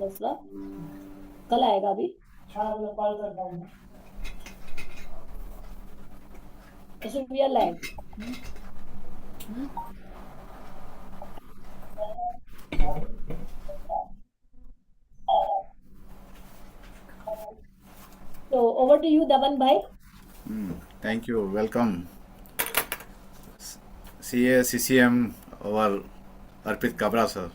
बस ला कल आएगा अभी ऐसे we are live so over to you Davan bhai. Thank you. Welcome. CA CCM, our Arpit Kabra sir,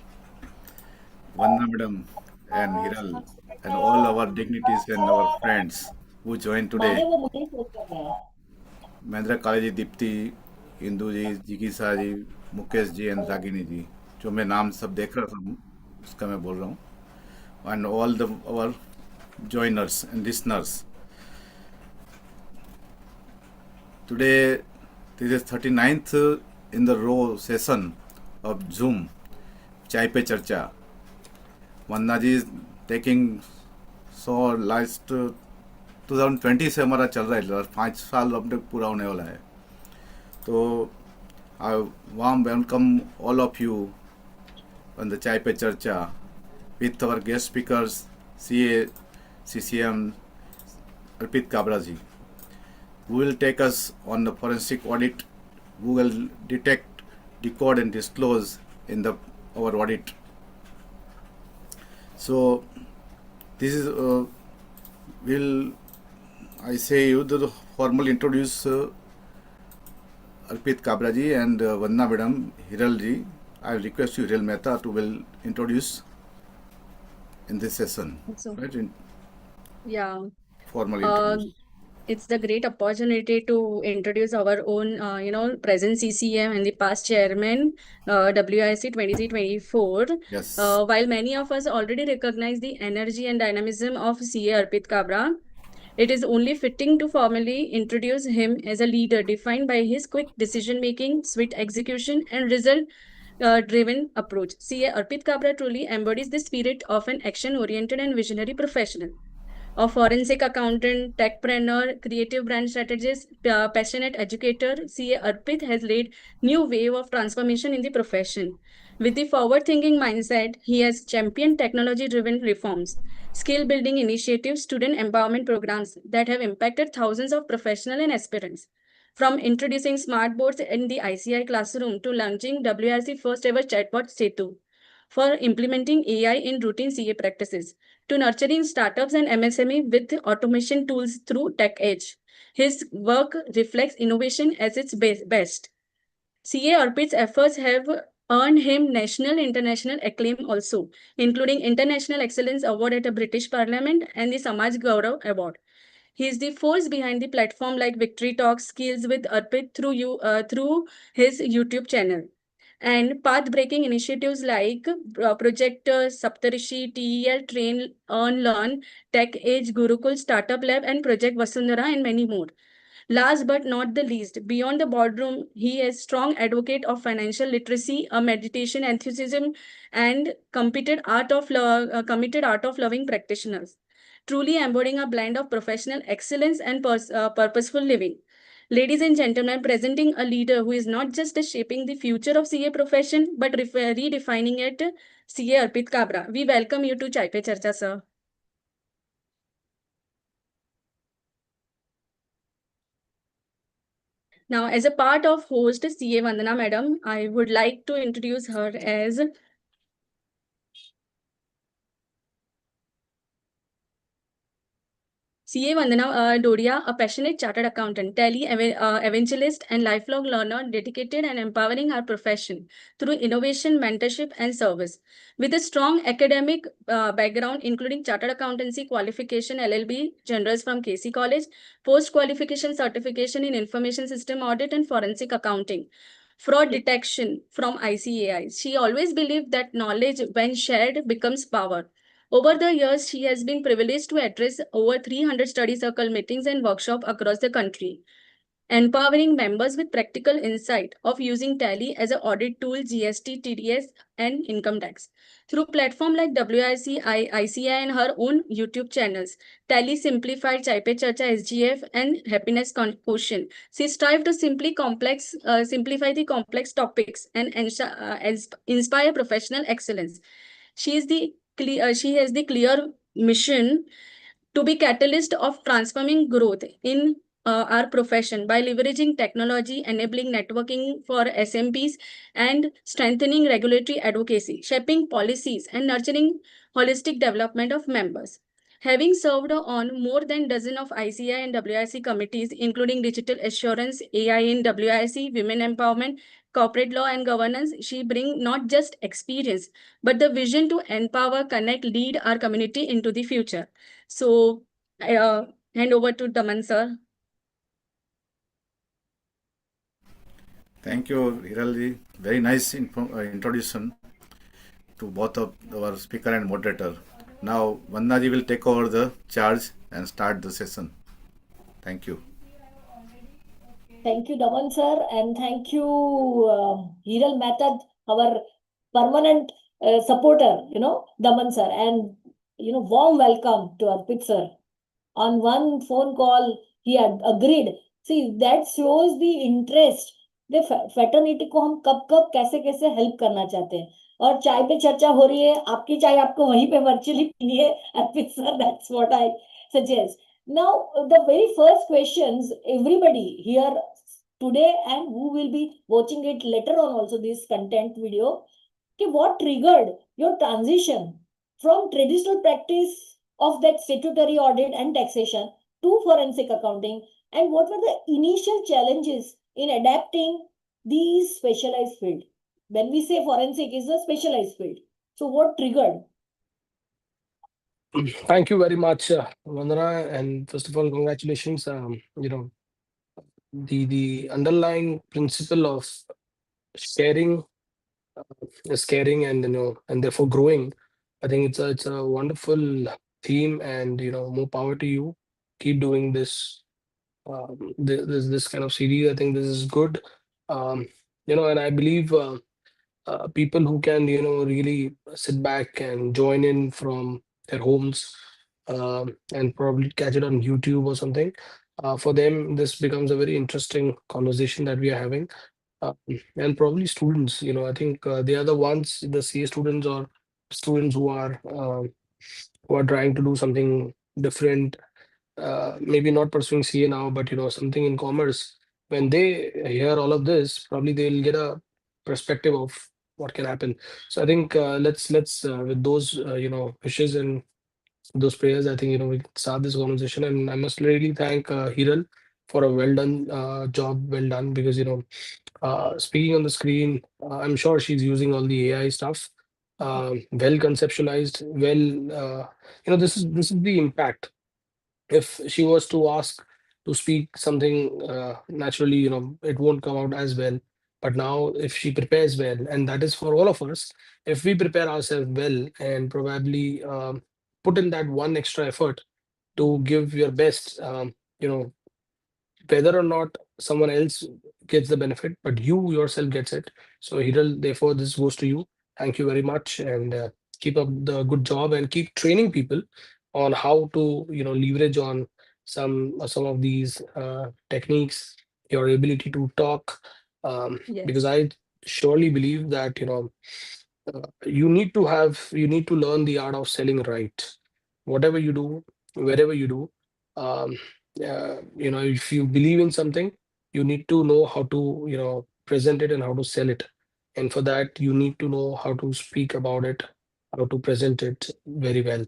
Vandana madam, and Hiral, and all our dignities and our friends who joined माने today. वो मुझे ही post कर रहा है महेंद्र काले जी, दीप्ति, इंदू जी, जिकीसा जी, Mukesh ji and Ragini जी, जो मैं नाम सब देख रहा था उसका मैं बोल रहा हूँ, and all the our joiners and listeners. Today, this is 39th in the row session of Zoom, Chai Pe Charcha. Vandana ji is taking so last 2020 से हमारा चल रहा है, 5 साल अब तक पूरा होने वाला है. तो I warm welcome all of you on the Chai Pe Charcha with our guest speakers CA CCM Arpit Kabra ji, who will take us on the forensic audit, who will detect, decode and disclose in our audit. So this is will I say you the formal introduce Arpit Kabra ji and Vandana madam, Hiral ji. I request you Hiral Mehta to will introduce in this session. So, Right? In yeah, formal uh, introduce. it's the great opportunity to introduce our own, present CCM and the past chairman, WIC 2024. Yes. While many of us already recognize the energy and dynamism of CA Arpit Kabra, it is only fitting to formally introduce him as a leader defined by his quick decision-making, swift execution, and result-driven approach. CA Arpit Kabra truly embodies the spirit of an action-oriented and visionary professional. A forensic accountant, techpreneur, creative brand strategist, passionate educator, CA Arpit has led new wave of transformation in the profession. With the forward-thinking mindset, he has championed technology-driven reforms, skill-building initiatives, student empowerment programs that have impacted thousands of professionals and aspirants. From introducing smart boards in the ICI classroom to launching WRC first-ever chatbot Setu, for implementing AI in routine CA practices, to nurturing startups and MSME with automation tools through Tech Edge. His work reflects innovation as its best. CA Arpit's efforts have earned him national international acclaim also, including International Excellence Award at the British Parliament and the Samaj Gaurav Award. He is the force behind the platform like Victory Talks, Skills with Arpit through his YouTube channel, and path-breaking initiatives like Project Saptarishi, TEL, Train, Earn, Learn, Tech Age, Gurukul, Startup Lab, and Project Vasundhara, and many more. Last but not the least, beyond the boardroom, he is strong advocate of financial literacy, a meditation enthusiasm, and committed art of loving practitioners, truly embodying a blend of professional excellence and purposeful living. Ladies and gentlemen, presenting a leader who is not just shaping the future of CA profession, but redefining it, CA Arpit Kabra. We welcome you to Chai Pe Charcha, sir. Now, as a part of host CA Vandana Madam, I would like to introduce her as CA Vandana Dodhia, a passionate chartered accountant, tally evangelist, and lifelong learner, dedicated and empowering our profession through innovation, mentorship, and service. With a strong academic background, including chartered accountancy qualification, LLB, generals from KC College, post-qualification certification in information system audit and forensic accounting, fraud detection from ICAI. She always believed that knowledge, when shared, becomes power. Over the years, she has been privileged to address over 300 study circle meetings and workshops across the country, empowering members with practical insight of using Tally as an audit tool, GST, TDS, and income tax. Through platforms like WIC, ICI, and her own YouTube channels, Tally Simplified, Chai Pe Charcha, SGF, and Happiness Quotient, she strives to simplify the complex topics and inspire professional excellence. She has the clear mission to be catalyst of transforming growth in our profession by leveraging technology, enabling networking for SMPs, and strengthening regulatory advocacy, shaping policies, and nurturing holistic development of members. Having served on more than dozen of ICI and WIC committees, including digital assurance, AI in WIC, women empowerment, corporate law and governance, she brings not just experience, but the vision to empower, connect, lead our community into the future. So I hand over to Daman sir. Thank you, Hiralji. Very nice introduction to both of our speaker and moderator. Now, Vandana will take over the charge and start the session. Thank you. Thank you, Daman sir, and thank you, Hiral Mehta, our permanent supporter, Daman sir, and warm welcome to Arpit sir. On one phone call, he had agreed. See, that shows the interest. the fraternity को हम कब कब कैसे कैसे help करना चाहते हैं. और चाय पे चर्चा हो रही है, आपकी चाय आपको वहीं पे वर्चुअली पीनी है. Arpit sir, that's what I suggest. Now, the very first questions, everybody here today and who will be watching it later on also, this content video, okay, what triggered your transition from traditional practice of that statutory audit and taxation to forensic accounting, and what were the initial challenges in adapting these specialized field? When we say forensic is a specialized field, so what triggered? Thank you very much, Vandana, and first of all, congratulations. The underlying principle of sharing is caring, and and therefore growing. I think it's a wonderful theme, and more power to you. Keep doing this this kind of series. I think this is good. And I believe people who can really sit back and join in from their homes, and probably catch it on YouTube or something. For them, this becomes a very interesting conversation that we are having. And probably students, I think they are the ones, the CA students or students who are trying to do something different, maybe not pursuing CA now, but something in commerce. When they hear all of this, probably they'll get a perspective of what can happen. So I think let's with those wishes and those prayers, I think we can start this conversation. And I must really thank Hiral for a well done job, well done, because speaking on the screen, I'm sure she's using all the AI stuff, well conceptualized, well. This is the impact. If she was to ask to speak something naturally, it won't come out as well. But now, if she prepares well, and that is for all of us, if we prepare ourselves well and probably put in that one extra effort to give your best, whether or not someone else gets the benefit, but you yourself gets it. So Hiral, therefore, this goes to you. Thank you very much, and keep up the good job, and keep training people on how to leverage on some of these techniques, your ability to talk, because Yes. I surely believe that you need to learn the art of selling right, whatever you do, wherever you do. um, if you believe in something, you need to know how to present it and how to sell it. And for that, you need to know how to speak about it, how to present it very well.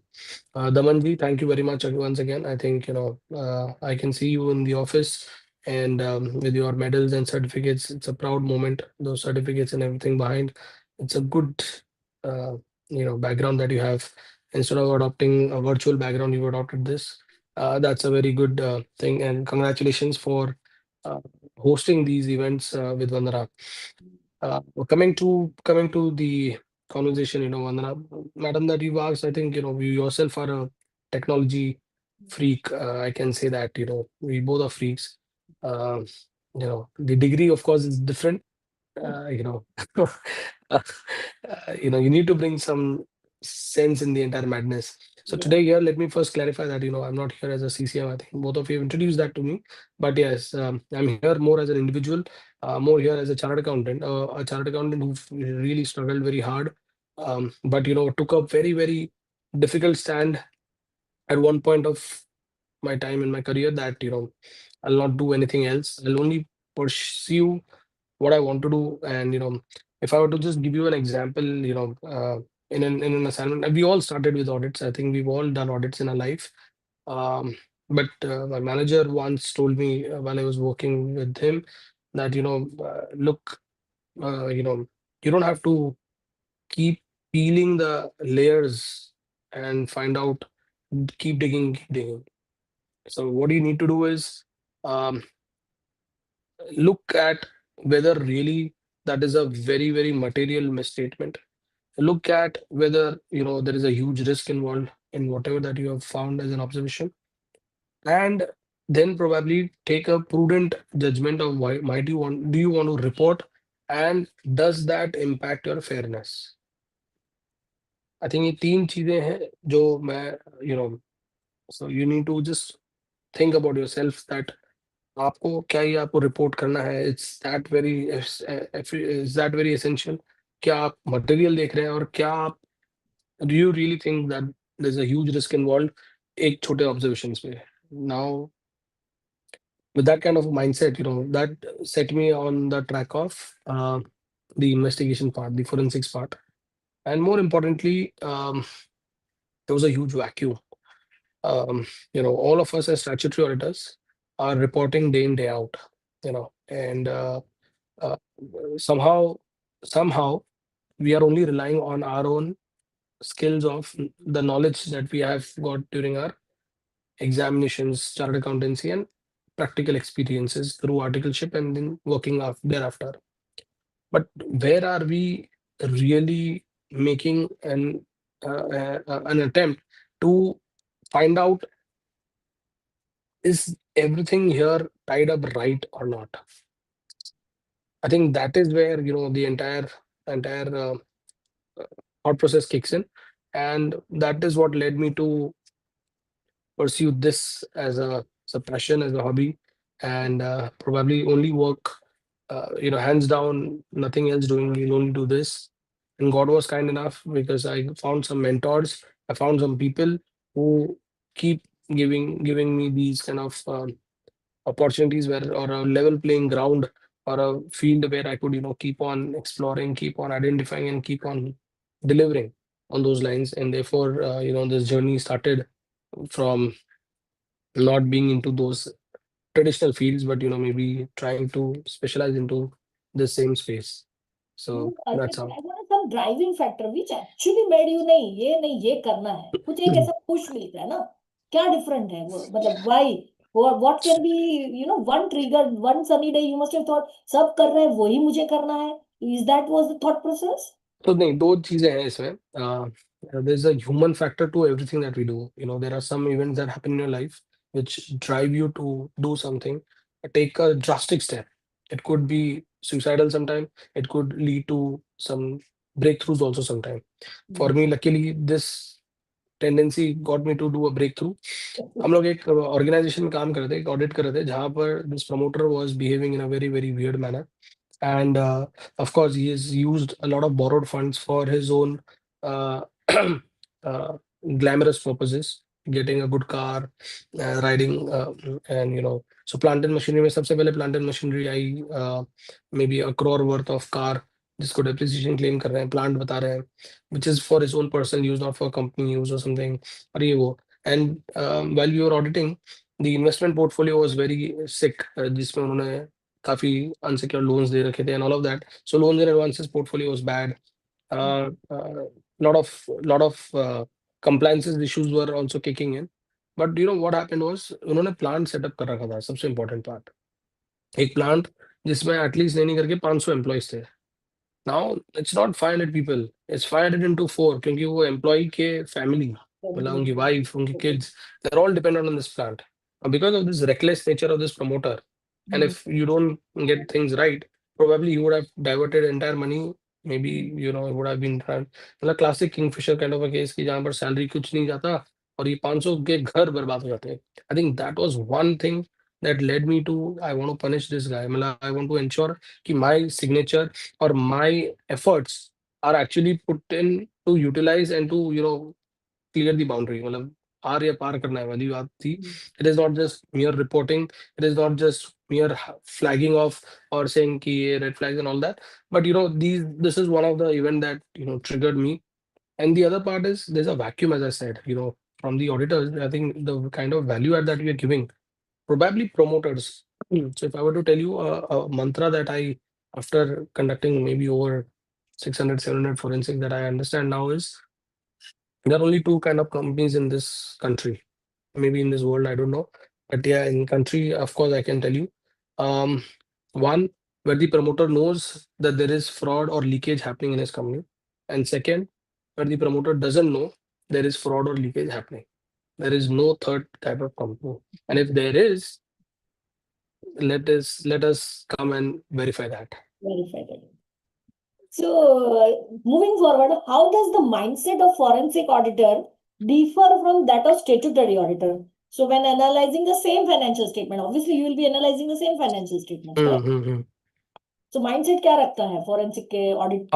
Damanji, thank you very much once again. I think I can see you in the office, and with your medals and certificates. It's a proud moment. Those certificates and everything behind. It's a good background that you have. Instead of adopting a virtual background, you adopted this. That's a very good thing, and congratulations for uh, hosting these events with Vandana. Coming to the conversation, Vandana, madam, that you've asked, I think you yourself are a technology freak. I can say that we both are freaks. Uh, the degree, of course, is different. uh, you know you need to bring some sense in the entire madness. So Yeah. today here, let me first clarify that I'm not here as a CCM. I think both of you have introduced that to me, but yes, I'm here more as an individual, more here as a chartered accountant who really struggled very hard but took a very, very difficult stand at one point of my time in my career that I'll not do anything else. I'll only pursue what I want to do. And if I were to just give you an example, in an assignment, we all started with audits. I think we've all done audits in our life. Um, but my manager once told me while I was working with him that look, you don't have to keep peeling the layers and find out, keep digging, keep digging. So what you need to do is um, look at whether really that is a very, very material misstatement. Look at whether there is a huge risk involved in whatever that you have found as an observation, and then probably take a prudent judgment of why might you want do you want to report, and does that impact your fairness. I think ये तीन चीजें हैं जो मैं so you need to just think about yourself that आपको क्या ये आपको रिपोर्ट करना है, इज दैट वेरी एसेंशियल, क्या आप मटेरियल देख रहे हैं, और क्या आप do you really think that there is a huge risk involved एक छोटे ऑब्जर्वेशंस पे. Now with that kind of mindset, that set me on the track of the investigation part, the forensics part. And more importantly, there was a huge vacuum. All of us as statutory auditors are reporting day in, day out, and uh, somehow we are only relying on our own skills of the knowledge that we have got during our examinations, chartered accountancy, and practical experiences through articleship and then working thereafter. But where are we really making an attempt to find out, is everything here tied up right or not? I think that is where the entire thought process kicks in, and that is what led me to pursue this as a passion, as a hobby, and probably only work, hands down, nothing else doing. You'll only do this. And God was kind enough because I found some mentors. I found some people who keep giving me these kind of opportunities where, or a level playing ground, or a field where I could keep on exploring, keep on identifying, and keep on delivering on those lines. And therefore this journey started from not being into those traditional fields, but maybe trying to specialize into the same space. So that's how. I wanted some driving factor which actually made you नहीं ये करना है, कुछ एक ऐसा push मिलता है ना, क्या different है वो, मतलब why, or what can be one trigger, one sunny day you must have thought सब कर रहे हैं वही मुझे करना है. Is that was the thought process? तो नहीं, दो चीजें हैं इसमें. There's a human factor to everything that we do. There are some events that happen in your life which drive you to do something, take a drastic step. It could be suicidal sometime, it could lead to some breakthroughs also sometime. For me, luckily, this tendency got me to do a breakthrough. हम लोग एक organisation में काम कर रहे थे, एक audit कर रहे थे, जहाँ पर this promoter was behaving in a very, very weird manner. And of course he has used a lot of borrowed funds for his own uh, glamorous purposes, getting a good car, riding, and so plant and machinery में सबसे पहले plant and machinery I, maybe a crore worth of car जिसको depreciation claim कर रहे हैं, plant बता रहे हैं, which is for his own personal use, not for company use or something, और ये वो. And while we were auditing, the investment portfolio was very sick, जिसमें उन्होंने काफी unsecured loans दे रखे थे and all of that. So loans and advances portfolio was bad. Lot of compliances issues were also kicking in. But what happened was उन्होंने plant setup कर रखा था, सबसे important part. एक plant जिसमें at least नहीं करके 500 employees थे. Now it's not 500 people, it's 500 into 4, क्योंकि वो employee के family, मतलब उनकी wife, उनकी kids, they're all dependent on this plant. Because of this reckless nature of this promoter, and if you don't get things right, probably you would have diverted entire money. Maybe it would have been मतलब classic kingfisher kind of a case कि जहाँ पर salary कुछ नहीं जाता और ये 500 के घर बर्बाद हो जाते हैं. I think that was one thing that led me to, I want to punish this guy. मतलब I want to ensure कि my signature or my efforts are actually put in to utilize and to clear the boundary. मतलब are या पार करना है वाली बात थी. It is not just mere reporting. It is not just mere flagging off or saying कि ये red flags and all that. But this is one of the event that triggered me. And the other part is there's a vacuum, as I said, from the auditors. I think the kind of value add that we are giving, probably promoters. So if I were to tell you a mantra that after conducting maybe over 600, 700 forensic that I understand now is, there are only two kind of companies in this country, maybe in this world, I don't know. But yeah, in country, of course, I can tell you. One, where the promoter knows that there is fraud or leakage happening in his company. And second, where the promoter doesn't know there is fraud or leakage happening. There is no third type of company. And if there is, let us come and verify that. Verify that. So, moving forward, how does the mindset of forensic auditor differ from that of statutory auditor? So, when analyzing the same financial statement, obviously you will be analyzing the same financial statement, correct? Mm-hmm. So, mindset क्या रखता है forensic के audit?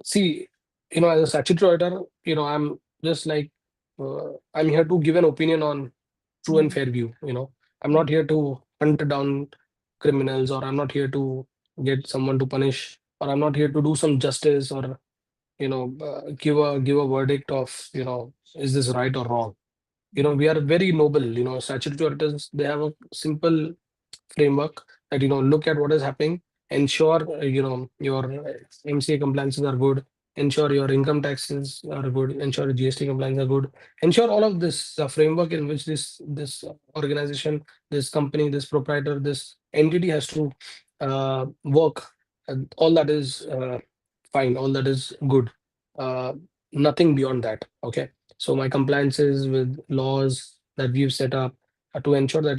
See, as a statutory auditor, I'm just like I'm here to give an opinion on true and fair view. I'm not here to hunt down criminals, or I'm not here to get someone to punish, or I'm not here to do some justice, or give a verdict of is this right or wrong. We are very noble. Statutory auditors, they have a simple framework that look at what is happening, ensure your MCA compliances are good, ensure your income taxes are good, ensure your GST compliance are good, ensure all of this framework in which this organization, this company, this proprietor, this entity has to work. All that is fine, all that is good, uh, nothing beyond that. Okay, so my compliances with laws that we've set up to ensure that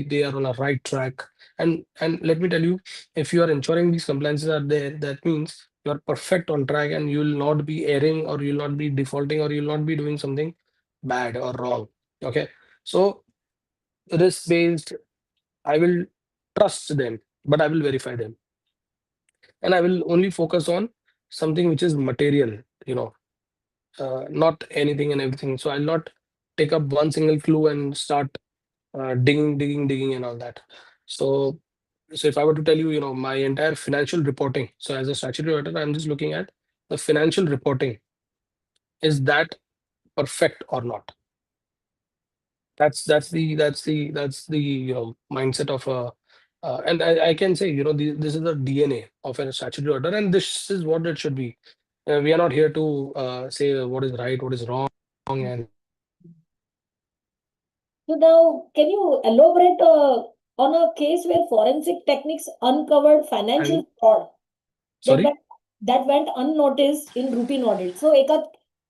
they are on a right track. And let me tell you, if you are ensuring these compliances are there, that means you are perfect on track, and you will not be erring, or you will not be defaulting, or you will not be doing something bad or wrong. Okay, so risk based, I will trust them, but I will verify them, and I will only focus on something which is material, not anything and everything. So I'll not take up one single clue and start digging and all that. So if I were to tell you, my entire financial reporting, so as a statutory auditor, I'm just looking at the financial reporting. Is that perfect or not? That's the mindset of a and I can say, this is the DNA of a statutory auditor, and this is what it should be. We are not here to say what is right, what is wrong, and So now, can you elaborate on a case where forensic techniques uncovered financial fraud that sorry. went, that went unnoticed in routine audit? So, एक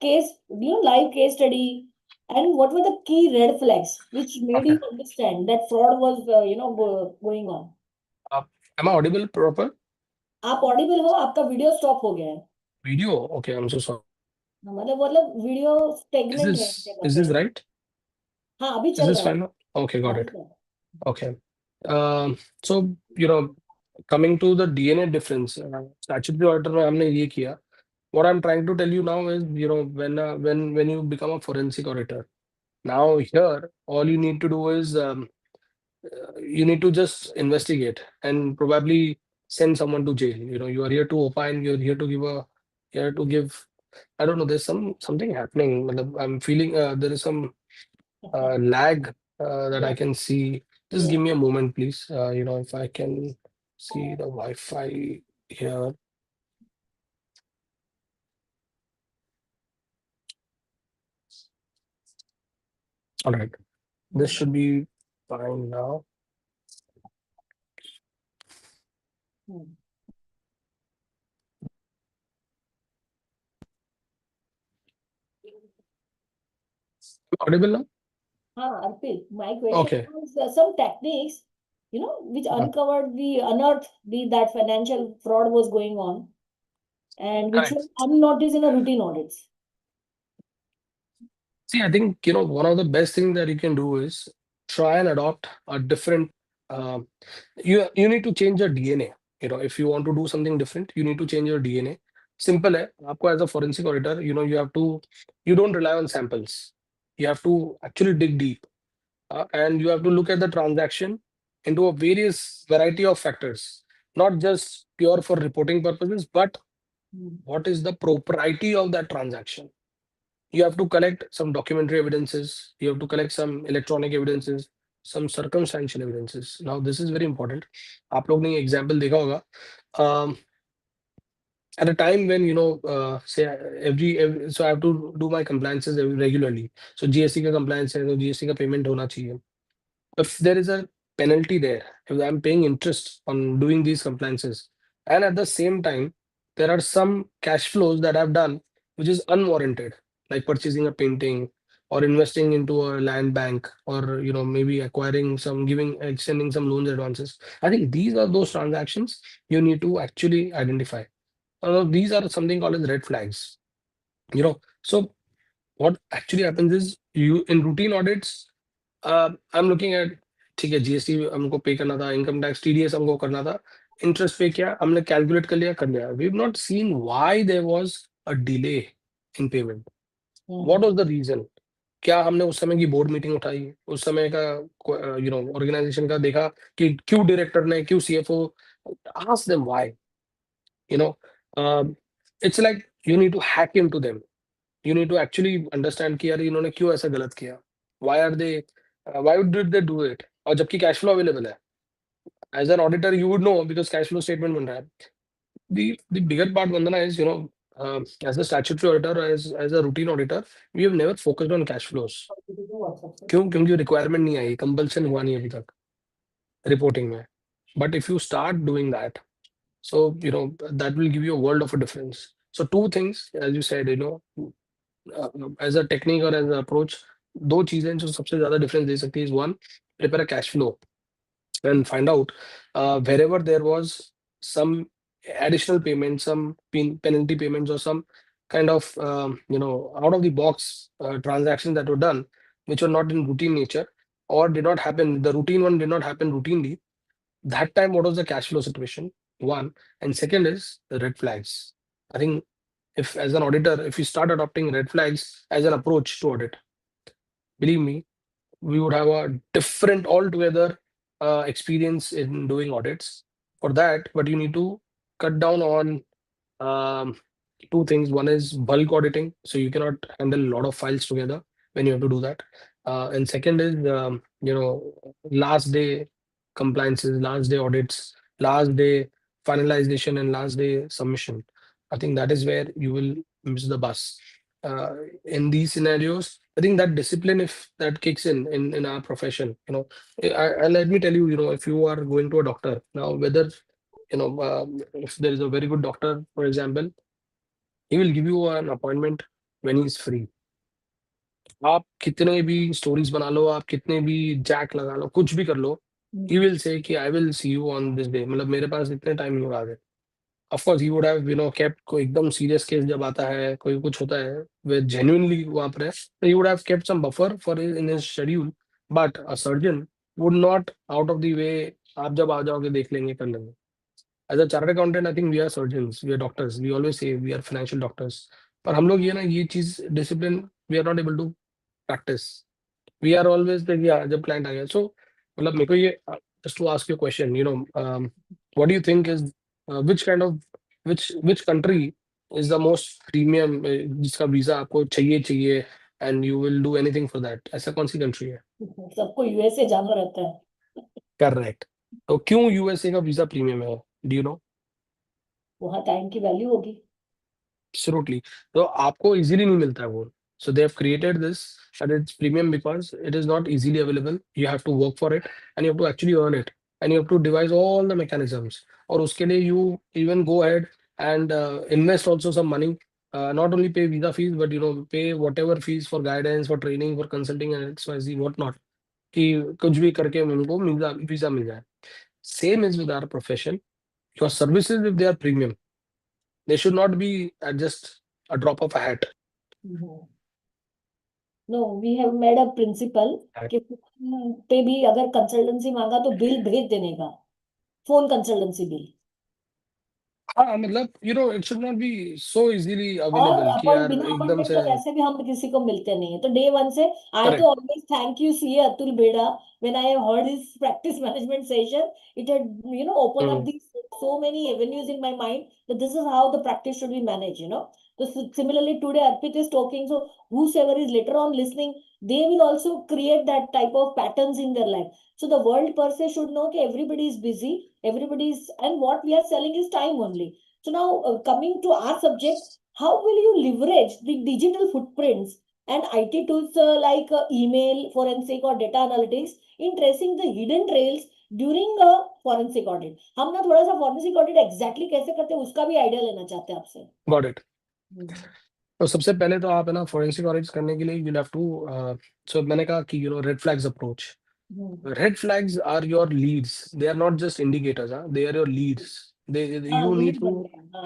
case, live case study, and what were the key red flags which made you understand that fraud was, going on? Am I audible proper? आप audible हो, आपका video stop हो गया है. Video? Okay, I'm so sorry. मतलब video stagnant है. Is this right? हाँ, अभी Is चल this रहा है. fine? Okay, got it. हाँ, Okay. So, coming to the DNA difference, statutory auditor में हमने ये किया. What I'm trying to tell you now is, when you become a forensic auditor, now here all you need to do is you need to just investigate and probably send someone to jail. You are here to opine. You're here to give. I don't know. There's something happening. I'm feeling there is some lag that I can see. Just give me a moment, please. If I can see the Wi-Fi here. All right, this should be fine now. Audible now? Arpit, my question Okay. was some techniques, which unearthed that financial fraud was going on, and which Correct. was unnoticed in a routine audits. See, I think one of the best things that you can do is try and adopt a different. You need to change your DNA. If you want to do something different, you need to change your DNA. Simple है. आपको as a forensic auditor, you don't rely on samples. You have to actually dig deep, and you have to look at the transaction into a various variety of factors, not just pure for reporting purposes, but what is the propriety of that transaction. You have to collect some documentary evidences, you have to collect some electronic evidences, some circumstantial evidences. Now this is very important. आप लोग ने example देखा होगा. um, at a time when say so I have to do my compliances regularly. So GST का compliance है तो GST का payment होना चाहिए. If there is a penalty there, if I'm paying interest on doing these compliances, and at the same time there are some cash flows that I've done which is unwarranted, like purchasing a painting or investing into a land bank, or maybe acquiring some, extending some loans advances. I think these are those transactions you need to actually identify. These are something called as red flags. So what actually happens is, you in routine audits, I'm looking at, ठीक है, GST हमको पे करना था, income tax, TDS हमको करना था, interest पे किया, हमने कैलकुलेट कर लिया. We have not seen why there was a delay in payment. What was the reason? क्या हमने उस समय की बोर्ड मीटिंग उठाई, उस समय का ऑर्गेनाइजेशन का देखा कि क्यों डायरेक्टर ने, क्यों CFO, ask them why. you know it's like you need to hack into them. You need to actually understand कि यार इन्होंने क्यों ऐसा गलत किया, why are they why did they do it, और जबकि कैश फ्लो अवेलेबल है. As an auditor you would know because cash flow statement बन रहा है. The bigger part, Vandana, is as a statutory auditor, as a routine auditor, we have never focused on cash flows. क्यों? क्योंकि requirement नहीं आई, compulsion हुआ नहीं अभी तक रिपोर्टिंग में. But if you start doing that, so that will give you a world of a difference. So two things, as you said, as a technique or as an approach, दो चीजें जो सबसे ज्यादा डिफरेंस दे सकती है. Is one, prepare a cash flow and find out wherever there was some additional payment, some penalty payments, or some kind of out of the box transactions that were done, which were not in routine nature, or did not happen, the routine one did not happen routinely. That time, what was the cash flow situation? One. And second is the red flags. I think if, as an auditor, if you start adopting red flags as an approach to audit, believe me, we would have a different altogether experience in doing audits. For that, but you need to cut down on two things. One is bulk auditing, so you cannot handle a lot of files together when you have to do that. And second is last day compliances, last day audits, last day finalization, and last day submission. I think that is where you will miss the bus. In these scenarios, I think that discipline, if that kicks in our profession, let me tell you, if you are going to a doctor now, whether if there is a very good doctor, for example, he will give you an appointment when he is free. आप कितने भी stories बना लो, आप कितने भी Jack लगा लो, कुछ भी कर लो, he will say कि I will see you on this day. मतलब मेरे पास इतने टाइम नहीं होगा. Of course, he would have kept, कोई एकदम सीरियस केस जब आता है, कोई कुछ होता है, वे genuinely वहाँ पर है, so he would have kept some buffer in his schedule. But a surgeon would not out of the way, आप जब आ जाओगे देख लेंगे, कर लेंगे. As a chartered accountant, I think we are surgeons, we are doctors. We always say we are financial doctors. पर हम लोग ये चीज discipline we are not able to practice. We are always like, yeah, जब client आ गया. So मतलब मेरे को ये just to ask you a question, what do you think is which country is the most premium, जिसका visa आपको चाहिए and you will do anything for that? ऐसा कौन सी country है? सबको यूएसए जाना रहता है. Correct. तो क्यों यूएसए का वीजा प्रीमियम है? Do you know? वहाँ टाइम की वैल्यू होगी. Absolutely. तो आपको इजीली नहीं मिलता है वो. So they have created this and it's premium because it is not easily available. You have to work for it and you have to actually earn it, and you have to devise all the mechanisms. और उसके लिए you even go ahead and invest also some money. Not only pay visa fees, but pay whatever fees for guidance, for training, for consulting, and XYZ what not. कि कुछ भी करके उनको visa मिल जाए. Same is with our profession. Your services, if they are premium, they should not be at just a drop of a hat. No, we have made a principle कि पे भी अगर कंसल्टेंसी मांगा तो बिल भेज देने का, फोन कंसल्टेंसी बिल. हाँ मतलब it should not be so easily और available कि अपन यार बिना एकदम अपॉइंटमेंट से तो वैसे भी हम किसी को मिलते नहीं है, तो डे वन से आई तो correct always thank you CA Atul Beda when I heard his practice management session. It had open up these so many avenues in my mind that this is how the practice should be managed. So similarly today Arpit is talking, so whosoever is later on listening, they will also create that type of patterns in their life. So the world per se should know that everybody is busy, everybody is, and what we are selling is time only. So now coming to our subject, how will you leverage the digital footprints and IT tools like email, forensic or data analytics in tracing the hidden trails during a forensic audit? हम ना थोड़ा सा forensic audit exactly कैसे करते हैं उसका भी idea लेना चाहते हैं आपसे. Got it. तो सबसे पहले तो आप है ना फोरेंसिक ऑडिट्स करने के लिए यू हैव टू सो मैंने कहा कि red flags approach. Red flags are your leads. They are not just indicators. They are your leads. हाँ You need लीड to बन रहे हैं. हाँ.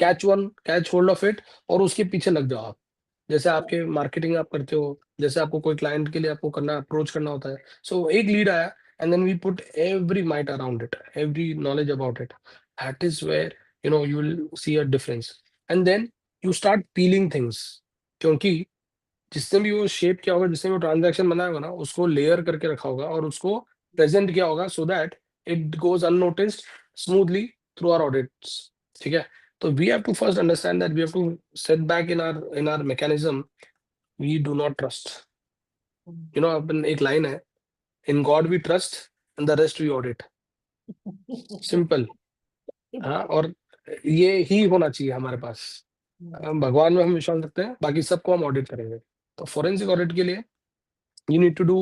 catch hold of it और उसके पीछे लग जाओ आप. जैसे आपके मार्केटिंग आप करते हो, जैसे आपको कोई क्लाइंट के लिए आपको करना अप्रोच करना होता है. सो एक लीड आया and then we put every might around it, every knowledge about it. That is where you will see a difference. And then you start peeling things. क्योंकि जिसने भी वो शेप किया होगा, जिसने भी वो ट्रांजैक्शन बनाया होगा ना, उसको लेयर करके रखा होगा और उसको प्रेजेंट किया होगा so that it goes unnoticed smoothly through our audits. ठीक है. तो we have to first understand that we have to set back in our mechanism. We do not trust. अपन एक लाइन है, in God we trust and the rest we audit. Simple. हाँ, और ये ही होना चाहिए हमारे पास. हम भगवान में हम विश्वास रखते हैं, बाकी सबको हम ऑडिट करेंगे. तो फोरेंसिक ऑडिट के लिए you need to do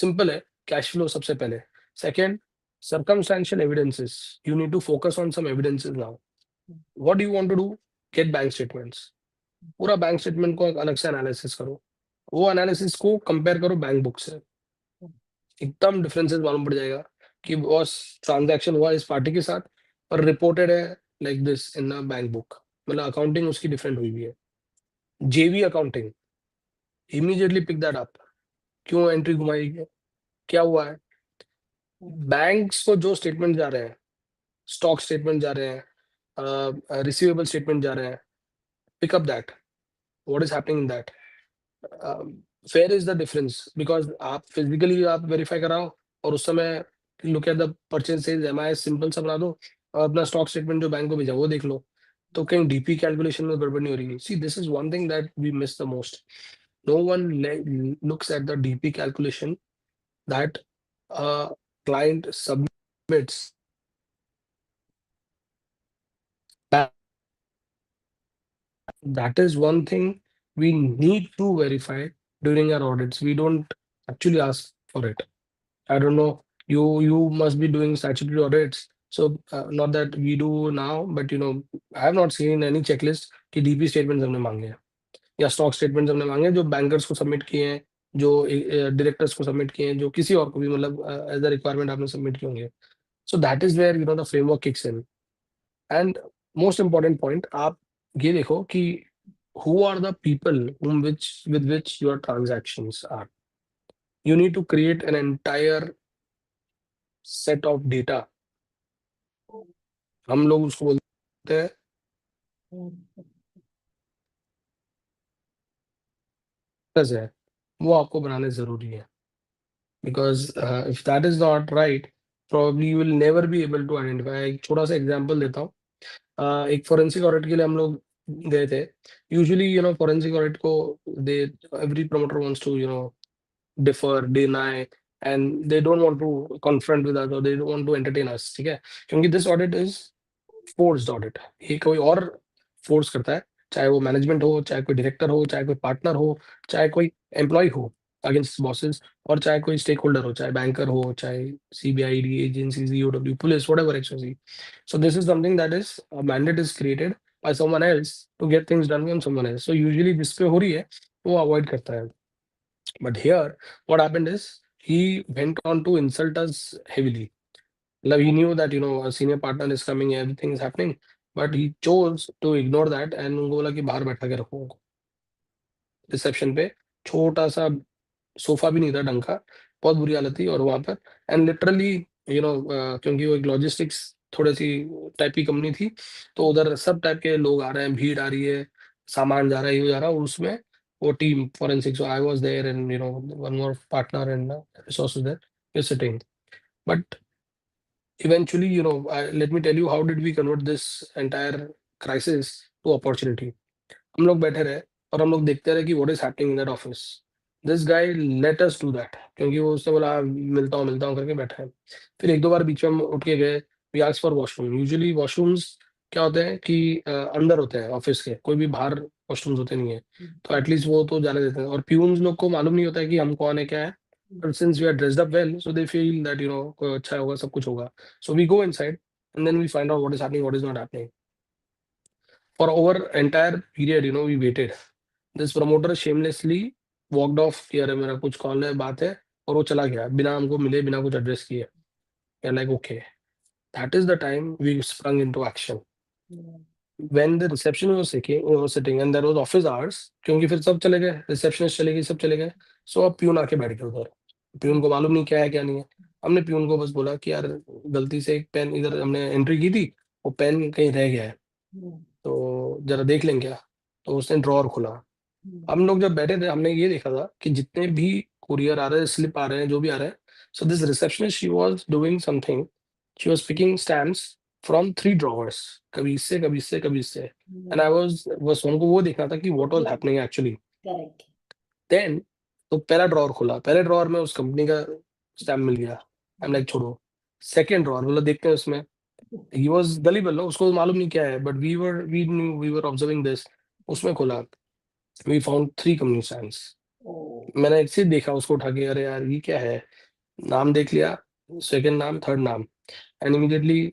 simple है, cash flow सबसे पहले. Second, circumstantial evidences. You need to focus on some evidences now. What do you want to do? Get bank statements. पूरा बैंक स्टेटमेंट को एक अलग से एनालिसिस करो. वो एनालिसिस को कंपेयर करो बैंक बुक से. एकदम डिफरेंसेस मालूम पड़ जाएगा कि बॉस ट्रांजैक्शन हुआ इस पार्टी के साथ और रिपोर्टेड है like this in a bank book. मतलब अकाउंटिंग उसकी डिफरेंट हुई हुई है. JV accounting, immediately pick that up. क्यों एंट्री घुमाई है, क्या हुआ है. बैंक्स को जो स्टेटमेंट जा रहे हैं, स्टॉक स्टेटमेंट जा रहे हैं, रिसीवेबल स्टेटमेंट जा रहे हैं, pick up that. What is happening in that. Fair is the difference because आप फिजिकली आप वेरीफाई कराओ और उस समय look at the purchase sales MI simple सा बना दो और अपना स्टॉक स्टेटमेंट जो बैंक को भेजा वो देख लो. तो कहीं डीपी कैलकुलेशन में गड़बड़ नहीं हो रही. See this is one thing that we miss the most. No one looks at the DP calculation that client submits. That is one thing we need to verify during our audits. We don't actually ask for it. I don't know. You must be doing statutory audits. So not that we do now, but I have not seen any checklist कि DP statements हमने मांगे हैं या stock statements हमने मांगे हैं जो bankers को submit किए हैं, जो directors को submit किए हैं, जो किसी और को भी मतलब as a requirement आपने submit किए होंगे. So that is where the framework kicks in. And most important point, आप ये देखो कि who are the people with which your transactions are. You need to create an entire set of data. हम लोग उसको बोलते हैं है, वो आपको बनाने जरूरी है. Because if that is not right, probably you will never be able to identify. एक छोटा सा एग्जांपल देता हूँ. एक फोरेंसिक ऑडिट के लिए हम लोग गए थे. यूजुअली फोरेंसिक ऑडिट को they every promoter wants to defer, deny, and they don't want to confront with us or they don't want to entertain us. ठीक है, क्योंकि this audit is forced audit. ये कोई और फोर्स करता है, चाहे वो मैनेजमेंट हो, चाहे कोई डायरेक्टर हो, चाहे कोई पार्टनर हो, चाहे कोई एम्प्लॉय हो अगेंस्ट बॉसेस, और चाहे कोई स्टेक होल्डर हो, चाहे बैंकर हो, चाहे CBI agencies, EOW, police, whatever एक्सओसी. So this is something that is a mandate is created by someone else to get things done from someone else. So usually जिस पे हो रही है वो अवॉइड करता है. But here, what happened is he went on to insult us heavily. Like he knew that a senior partner is coming, everything is happening, but he chose to ignore that and उनको बोला कि बाहर बैठा के रखो उनको. Reception पे छोटा सा सोफा भी नहीं था ढंग का, बहुत बुरी हालत थी. और वहां पर एंड लिटरली क्योंकि वो एक लॉजिस्टिक्स थोड़ी सी टाइप की कंपनी थी, तो उधर सब टाइप के लोग आ रहे हैं, भीड़ आ रही है, सामान जा रहा है, ये जा रहा है, और उसमें वो team forensic, so I was there and one more partner and resources there, we're sitting. But eventually, let me tell you how did we convert this entire crisis to opportunity. हम लोग बैठे रहे और हम लोग देखते रहे कि what is happening in that office. This guy let us do that, क्योंकि वो उसने बोला "हाँ, मिलता हूँ करके बैठा है। फिर एक दो बार बीच में हम उठ के गए, we asked for washroom. Usually washrooms क्या होते हैं कि अंदर होते हैं ऑफिस के, कोई भी बाहर वॉशरूम्स होते नहीं है, तो एटलीस्ट वो तो जाने देते हैं। और प्यून्स लोग को मालूम नहीं होता है कि हम कौन है क्या है, but since we are dressed up well, so they feel that कोई अच्छा होगा, सब कुछ होगा. So we go inside and then we find out what is happening, what is not happening. For over entire period, we waited. This promoter shamelessly walked off कि अरे मेरा कुछ कॉल है, बात है, और वो चला गया बिना हमको मिले, बिना कुछ एड्रेस किए. We are like, okay, that is the time we sprung into action. When the reception was sitting and there was office hours, क्योंकि फिर सब चले गए, रिसेप्शनिस्ट चले गई, सब चले गए, सो अब प्यून आके बैठ गए उधर. प्यून को मालूम नहीं क्या है क्या नहीं है. हमने प्यून को बस बोला कि यार गलती से एक पेन इधर हमने एंट्री की थी, वो पेन कहीं रह गया है, तो जरा देख लें क्या. तो उसने ड्रॉअर खोला. हम लोग जब बैठे थे हमने ये देखा था कि जितने भी कुरियर आ रहे हैं, स्लिप आ रहे हैं, जो भी आ रहे हैं, so this receptionist she was doing something, she was picking stamps from 3 drawers, कभी इससे कभी इससे कभी इससे, एंड आई वाज बस उनको वो देखना था कि what was happening actually. Correct. Then तो पहला ड्रॉअर खोला, पहले ड्रॉअर में उस कंपनी का स्टैम्प मिल गया. आई एम लाइक छोड़ो. सेकंड ड्रॉअर बोला देखते हैं उसमें, ही वाज गलीबल, उसको मालूम नहीं क्या है, but we were observing this. उसमें खोला, वी फाउंड 3 कंपनी स्टैम्प्स. मैंने एक चीज देखा उसको उठा के, अरे यार ये क्या है, नाम देख लिया, सेकंड नाम, थर्ड नाम, एंड इमीडिएटली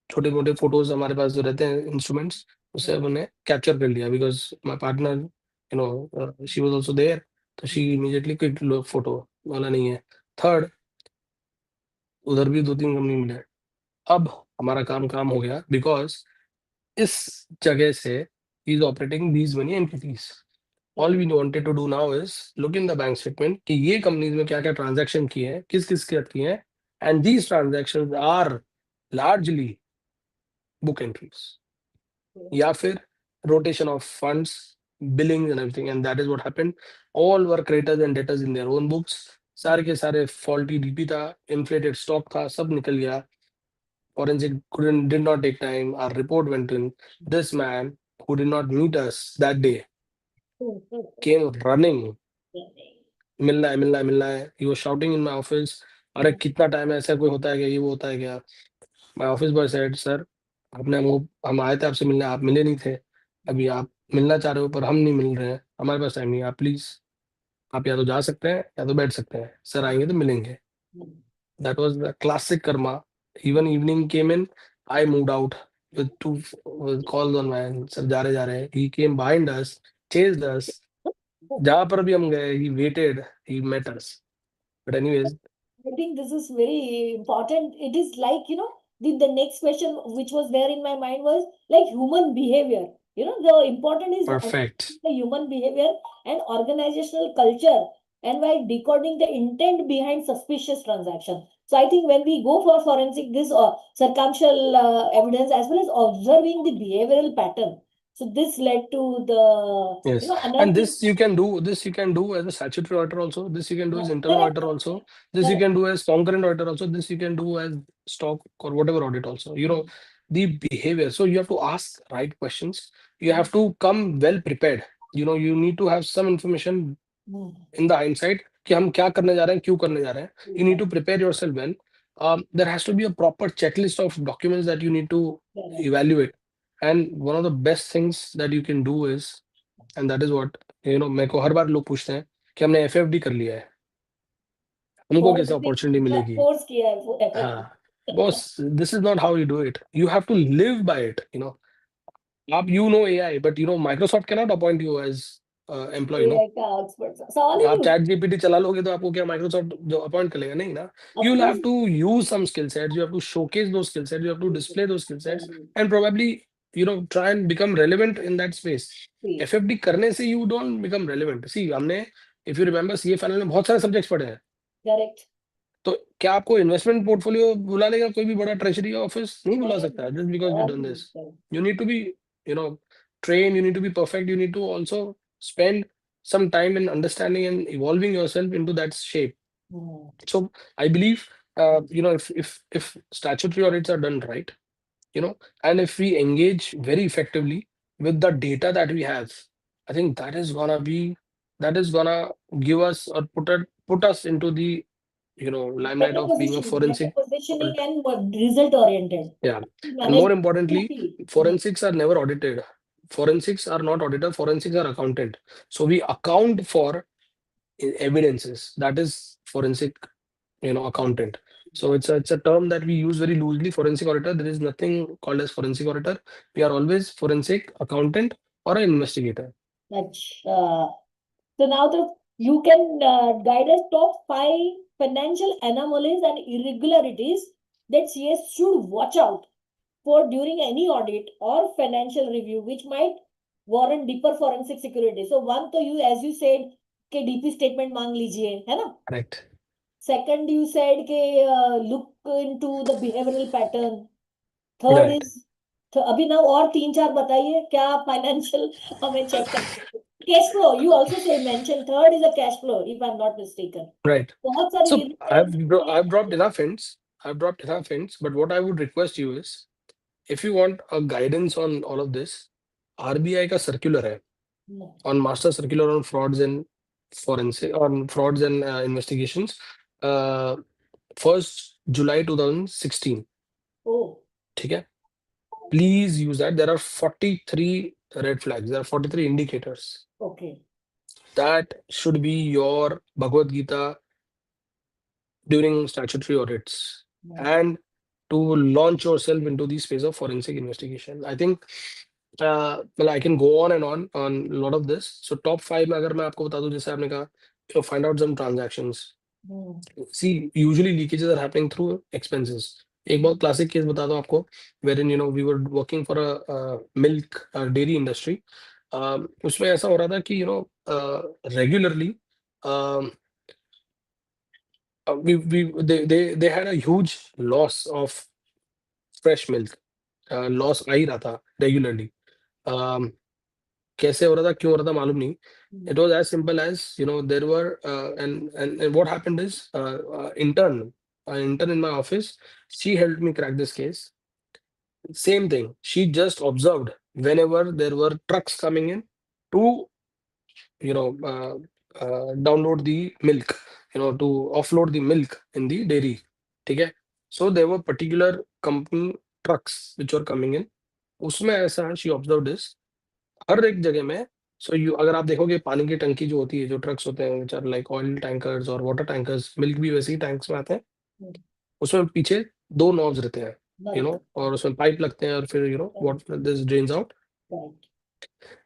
छोटे मोटे फोटोज हमारे पास जो रहते हैं इंस्ट्रूमेंट्स, उससे हमने कैप्चर कर लिया, because my partner she was also there, तो शी इमीडिएटली क्लिक फोटो, वाला नहीं है. थर्ड, उधर भी 2-3 कंपनी मिले. अब हमारा काम हो गया, बिकॉज इस जगह से ही is operating these money entities. All we wanted to do now is look in the bank statement कि ये कंपनीज में क्या क्या ट्रांजैक्शन किए हैं, किस किस के किए हैं, and these transactions are largely book entries या फिर rotation of funds, billings and everything, and that is what happened. All were creditors and debtors in their own books. सारे के सारे faulty DP था, inflated stock था, सब निकल गया. Forensic did not take time. Our report went in. This man who did not meet us that day came running. मिलना है. He was shouting in my office. अरे कितना टाइम है, ऐसा कोई होता है क्या, ये वो होता है क्या. My office boy said, sir आपने हम आए थे आपसे मिलने, आप मिले नहीं थे. अभी आप मिलना चाह रहे हो पर हम नहीं मिल रहे हैं, हमारे पास टाइम नहीं है, आप प्लीज, आप या तो जा सकते हैं या तो बैठ सकते हैं, सर आएंगे तो मिलेंगे. That was the classic Karma. Even evening came in, I moved out with 2 calls on my end. Sir जा रहे हैं. He came behind us, chased us. जहां पर भी हम गए, he waited, he met us. But anyways, I think this is very important. It is like, the next question which was there in my mind was like human behavior. The important is perfect. the human behavior and organizational culture, and by decoding the intent behind suspicious transaction. So I think when we go for forensic, this circumstantial evidence as well as observing the behavioral pattern. So this led to the Yes, and unearthing. this you can do as a statutory auditor also. This you can do as internal Correct. auditor also. This you can do as concurrent auditor also. This you can do as stock or whatever audit also. The behavior. So you have to ask right questions. You have to come well prepared. You need to have some information in the hindsight कि हम क्या करने जा रहे हैं, क्यों करने जा रहे हैं. You need to prepare yourself well. There has to be a proper checklist of documents that you need to evaluate. And one of the best things that you can do is, and that is what, मेरे को हर बार लोग पूछते हैं कि हमने FFD कर लिया है, हमको कैसे अपॉर्चुनिटी मिलेगी. कोर्स किया है हाँ boss, this is not how you do it. You have to live by it. आप AI, but Microsoft cannot appoint you as employee. AI का expert. सवाल ही आप नहीं. चैट जीपीटी चला लोगे तो आपको क्या माइक्रोसॉफ्ट जो अपॉइंट कर लेगा, नहीं ना. Of You will have course. to use some skill sets, you have to showcase those skill sets, you have to display those skill sets, and probably try and become relevant in that space. See. FFD करने से you don't become relevant. See, हमने, if you remember, CA final में बहुत सारे subjects पढ़े हैं. Correct. तो क्या आपको इन्वेस्टमेंट पोर्टफोलियो बुला लेगा कोई भी बड़ा ट्रेजरी ऑफिस? नहीं बुला सकता, just because you done this. You need to be, you know, trained, you need to be perfect, you need to also spend some time in understanding and evolving yourself into that shape. So I believe, if statutory audits are done right, and if we engage very effectively with the data that we have, I think that is gonna give us or put us into the limelight Better of being a positioning, forensic better positioning auditor. and result oriented. Yeah. And Manage more importantly, quickly. forensics are never audited. Forensics are not audited, forensics are accountant. So we account for evidences. That is forensic, accountant. So it's a term that we use very loosely, forensic auditor. There is nothing called as forensic auditor. We are always forensic accountant or an investigator. So now you can guide us top 5 financial anomalies and irregularities that CS should watch out for during any audit or financial review, which might warrant deeper forensic security. So one to you, as you said, के DP statement मांग लीजिए, है ना? Correct. Second, you said के look into the behavioral pattern. Third Right. is अभी ना और 3-4 बताइए क्या फाइनेंशियल हमें चेक करना. Cash flow, you also say mention. Third is a cash flow, if I'm not mistaken. Right. बहुत सारी So irregularities. I've dropped enough hints. But what I would request you is, if you want a guidance on all of this, RBI का circular है on master circular on frauds and investigations, 1st July 2016. Oh, ठीक है? Please use that. There are 43 red flags. There are 43 indicators. okay. That should be your Bhagavad Gita during statutory audits and to launch yourself into the space of forensic investigation. I think well, I can go on and on a lot of this. So top 5 में अगर मैं आपको बता दूं, जैसे आपने कहा, find out some transactions. See, usually leakages are happening through expenses. एक बहुत classic case बता दूं आपको, wherein we were working for a milk dairy industry. उसमें ऐसा हो रहा था कि regularly they had a huge loss of fresh milk. Loss आ ही रहा था regularly. कैसे हो रहा था, क्यों हो रहा था मालूम नहीं. It was as simple as there were and what happened is, an intern in my office, she helped me crack this case. Same thing, she just observed whenever there were trucks coming in to download the milk, to offload the milk in the dairy. Okay, so there were particular company trucks which were coming in. उसमें ऐसा she observed this हर एक जगह में. So अगर आप देखोगे पानी की टंकी जो होती है, जो ट्रक्स होते हैं, which are like oil tankers और water tankers, मिल्क भी वैसे ही टैंक्स में आते हैं, उसमें पीछे 2 knobs रहते हैं, और उसमें पाइप लगते हैं और फिर what this drains out.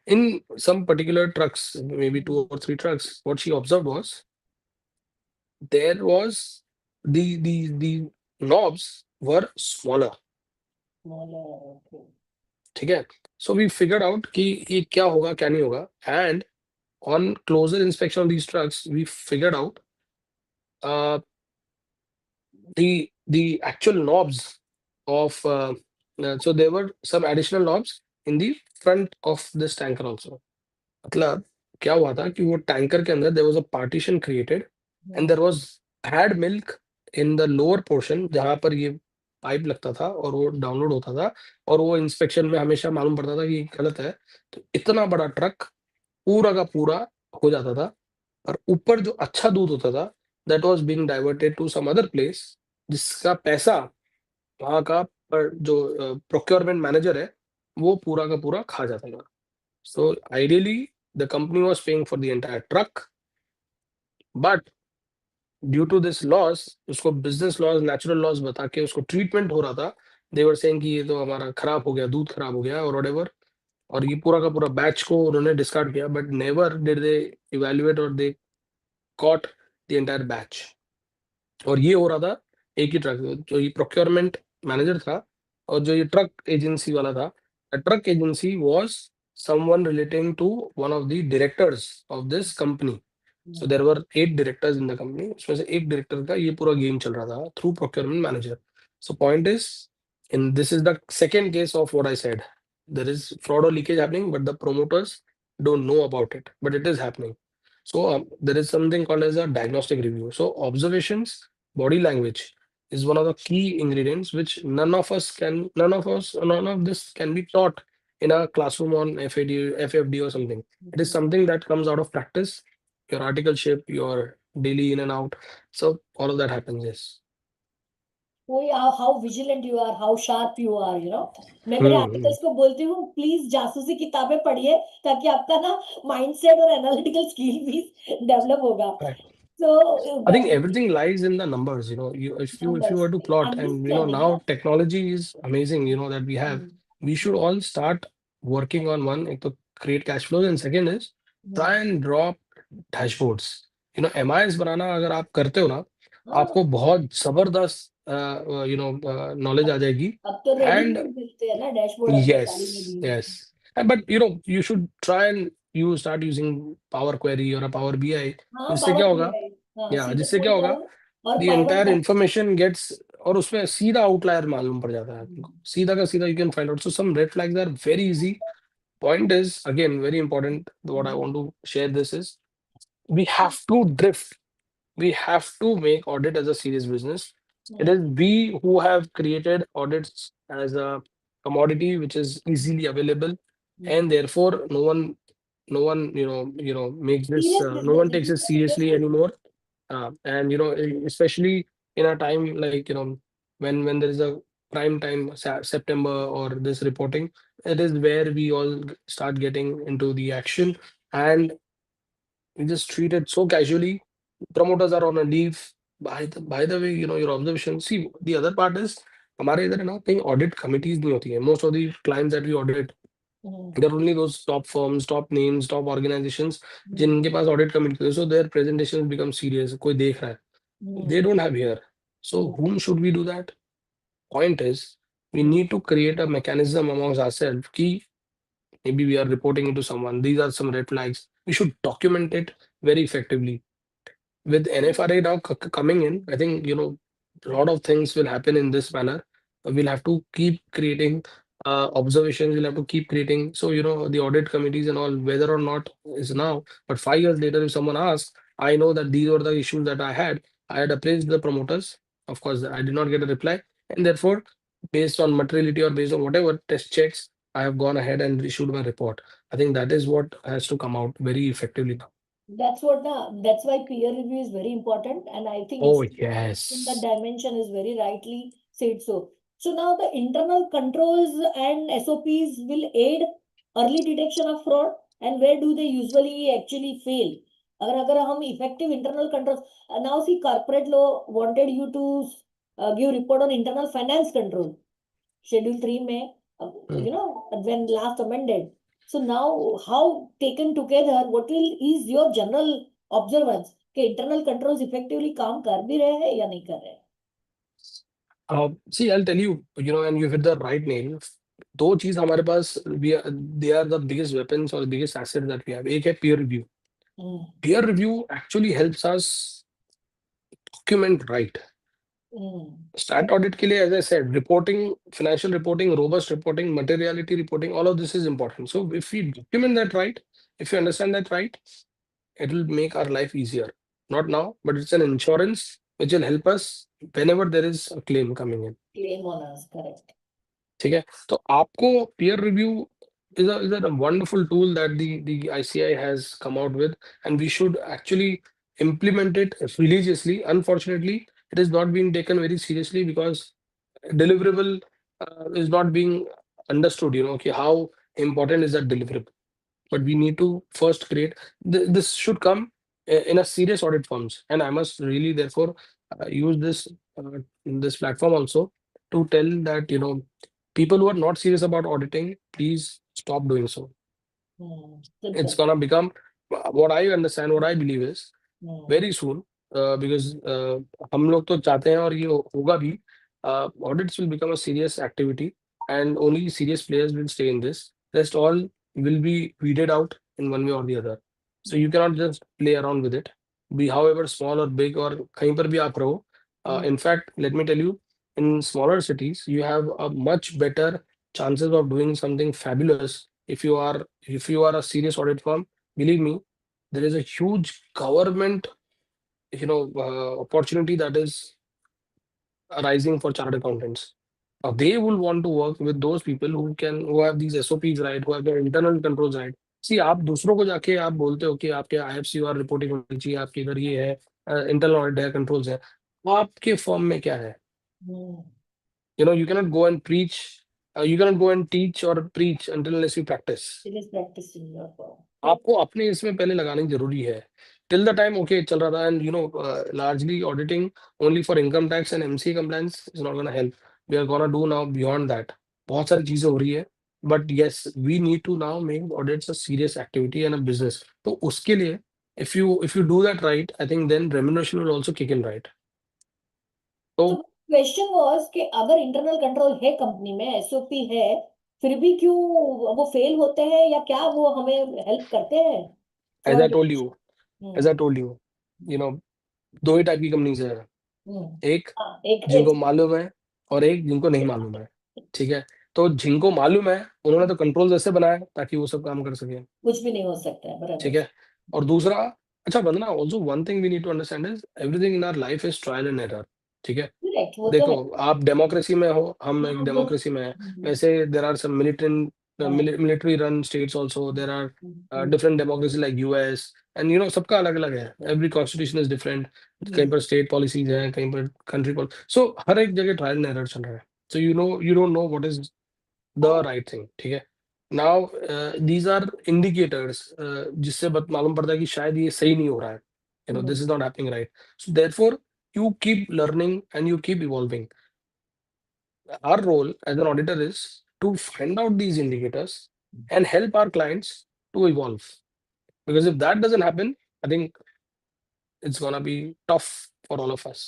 In some particular trucks, maybe 2 or 3 trucks, what she observed was there was the knobs were smaller. ठीक है. So we figured out कि ये क्या होगा क्या नहीं होगा, and on closer inspection of these trucks we figured out the actual knobs of so there were some additional knobs in the front of this tanker also. मतलब क्या हुआ था कि वो टैंकर के अंदर there was a partition created and there was had milk in the lower portion जहाँ पर ये पाइप लगता था और वो डाउनलोड होता था, और वो इंस्पेक्शन में हमेशा मालूम पड़ता था कि गलत है. तो इतना बड़ा ट्रक पूरा का पूरा हो जाता था, और ऊपर जो अच्छा दूध होता था that was being diverted to some other place, जिसका पैसा वहाँ का जो प्रोक्योरमेंट मैनेजर है वो पूरा का पूरा खा जाता था. So ideally the company was paying for the entire truck, but due to this loss, उसको business loss, natural loss बता के उसको treatment हो रहा था. They were saying कि ये तो हमारा खराब हो गया, दूध खराब हो गया और whatever, और ये पूरा का पूरा बैच को उन्होंने डिस्कार्ड किया, but never did they evaluate or they caught the entire batch. और ये हो रहा था एक ही ट्रक, जो ये प्रोक्योरमेंट मैनेजर था और जो ये ट्रक एजेंसी वाला था. Truck agency was someone relating to one of the directors of this company. So there were 8 directors in the company. उसमें से एक director का ये पूरा game चल रहा था through procurement manager. So point is, and this is the second case of what I said. There is fraud or leakage happening, but the promoters don't know about it, but it is happening. So there is something called as a diagnostic review. So observations, body language is one of the key ingredients which none of this can be taught in a classroom on FFD or something. It is something that comes out of practice, your articleship, your daily in and out. So all of that happens, yes. How vigilant you are, how sharp you are, you know. मैं मेरे हम्म, articles को बोलती हूँ please जासूसी किताबें पढ़िए ताकि आपका ना माइंडसेट और एनालिटिकल स्किल भी डेवलप होगा. right. So I think everything lies in the numbers. If you were to plot, and understanding, now technology is amazing. That we have. We should all start working on one, एक तो create cash flows, and second is try and draw dashboards. MIs बनाना अगर आप करते हो ना, आपको बहुत जबरदस्त knowledge आ जाएगी. अब तो रेडी And मिलते हैं ना डैशबोर्ड अपने साड़ी में yes, भी. yes. But you should try and you start using Power Query or a Power BI. हाँ जिससे पावर क्या होगा? BI, हाँ या सीधे जिससे क्या पुल होगा? करो और The पाइवट entire कर. information gets, और उसमें सीधा आउटलायर मालूम पड़ जाता है आपको. सीधा का सीधा you can find out. So some red flags are very easy. Point is, again, very important. What I want to share this is, we have to drift. We have to make audit as a serious business. It is we who have created audits as a commodity which is easily available, and therefore no one makes this, Serious no business, one it takes is it a serious seriously business. anymore. And especially in a time like, when there is a prime time, September or this reporting, it is where we all start getting into the action, and we just treat it so casually. Promoters are on a leave. By the way, your observation. See, the other part is, हमारे इधर है ना, कहीं audit committees नहीं होती है. Most of the clients that we audit, there are only those top firms, top names, top organizations जिनके पास audit committee है. So their presentations become serious. कोई देख रहा है. They don't have here. So whom should we do that? Point is, we need to create a mechanism amongst ourselves. Ki maybe we are reporting it to someone. These are some red flags. We should document it very effectively. With NFRA now coming in, I think a lot of things will happen in this manner. We'll have to keep creating observations. We'll have to keep creating. So the audit committees and all, whether or not is now, but 5 years later, if someone asks, I know that these were the issues that I had. I had appraised the promoters. Of course, I did not get a reply, and therefore, based on materiality or based on whatever test checks, I have gone ahead and issued my report. I think that is what has to come out very effectively now. That's why peer review is very important, and I think Oh, in that yes. dimension is very rightly said so. So now the internal controls and SOPs will aid early detection of fraud, and where do they usually actually fail? अगर हम effective internal controls, now see corporate law wanted you to give report on internal finance control. Schedule 3 में, when last amended. So now, how taken together, is your general observance कि internal controls effectively काम कर भी रहे हैं या नहीं कर रहे हैं? See, I'll tell you, and you hit the right nail. दो चीज हमारे पास, they are the biggest weapons or the biggest asset that we have. एक है peer review. Peer review actually helps us document right. Stat audit के लिए, as I said, reporting, financial reporting, robust reporting, materiality reporting, all of this is important. So if we document that right, if you understand that right, it will make our life easier. Not now, but it's an insurance which will help us whenever there is a claim coming in. Claim on us, correct. ठीक है, तो आपको peer review is a wonderful tool that the ICI has come out with, and we should actually implement it religiously. Unfortunately, it is not being taken very seriously because deliverable is not being understood. Okay, how important is that deliverable? But we need to first create. This should come in a serious audit firms, and I must really therefore use this platform also to tell that people who are not serious about auditing, please stop doing so. It's gonna become, what I understand, what I believe is, very soon, because हम लोग तो चाहते हैं और ये होगा भी, audits will become a serious activity, and only serious players will stay in this. Rest all will be weeded out in one way or the other. So you cannot just play around with it. be however small or big or कहीं पर भी आप रहो. In fact, let me tell you, in smaller cities, you have a much better chances of doing something fabulous if you are a serious audit firm. Believe me, there is a huge government, opportunity that is arising for chartered accountants. They will want to work with those people who have these SOPs right, who have their internal controls right. See, आप दूसरों को जाके आप बोलते हो कि आपके IFC और रिपोर्टिंग होनी चाहिए, आपके इधर ये है, इंटरनल ऑडिट है, कंट्रोल्स है. आपके फॉर्म में क्या है? You cannot go and preach, you cannot go and teach or preach until unless you practice. It is practicing your form. आपको अपने इसमें पहले लगानी जरूरी है. Till the time okay चल रहा था, and largely auditing only for income tax and MCA compliance is not gonna help. We are gonna do now beyond that. बहुत सारी चीजें हो रही है, but yes, we need to now make audits a serious activity and a business. तो उसके लिए if you do that right, I think then remuneration will also kick in right. तो So question was कि अगर internal control है company में, SOP है, फिर भी क्यों वो फेल होते हैं, या क्या वो हमें हेल्प करते हैं? as I told you, hmm, as I told you, दो ही टाइप की कंपनीज है. एक हाँ, एक जिनको मालूम है और एक जिनको नहीं मालूम है. ठीक है, तो जिनको मालूम है उन्होंने तो कंट्रोल ऐसे बनाया ताकि वो सब काम कर सके. कुछ भी नहीं हो सकता है, बराबर. ठीक है, और दूसरा, अच्छा Vandana, also one thing we need to understand is everything in our life is trial and error. ठीक है, Correct, वो तो देखो है. आप डेमोक्रेसी में हो, हम एक डेमोक्रेसी में है. वैसे there are some military run states also, there are different democracy like US, and सबका अलग अलग है. Every constitution is different. कहीं पर स्टेट पॉलिसीज हैं, कहीं पर कंट्री पॉलिसी. सो हर एक जगह ट्रायल एंड एरर चल रहा है. So you don't know what is the right thing. ठीक है, नाउ दीज आर इंडिकेटर्स जिससे मालूम पड़ता है कि शायद ये सही नहीं हो रहा है. This is not happening right. So therefore you keep learning and you keep evolving. Our role as an auditor is to find out these indicators and help our clients to evolve. Because if that doesn't happen, I think it's gonna be tough for all of us.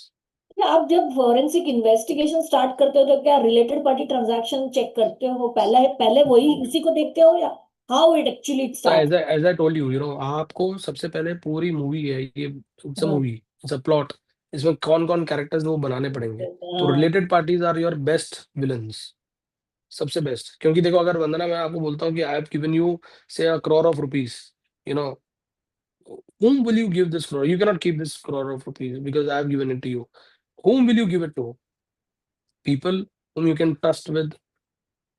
आप जब forensic investigation start करते हो तो क्या related party transaction check करते हो? पहले वही उसी को देखते हो, या how it actually So start? as I told you, आपको सबसे पहले पूरी मूवी है ये, it's a movie, it's a plot. इसमें कौन कौन कैरेक्टर्स वो बनाने पड़ेंगे. तो related parties are your best villains, सबसे बेस्ट. क्योंकि देखो, अगर वंदना मैं आपको बोलता हूँ कि आई हैव गिवन यू से अ crore of rupees, you know whom will you give this crore? You cannot keep this crore of rupees because I have given it to you. Whom will you give it to? People whom you can trust with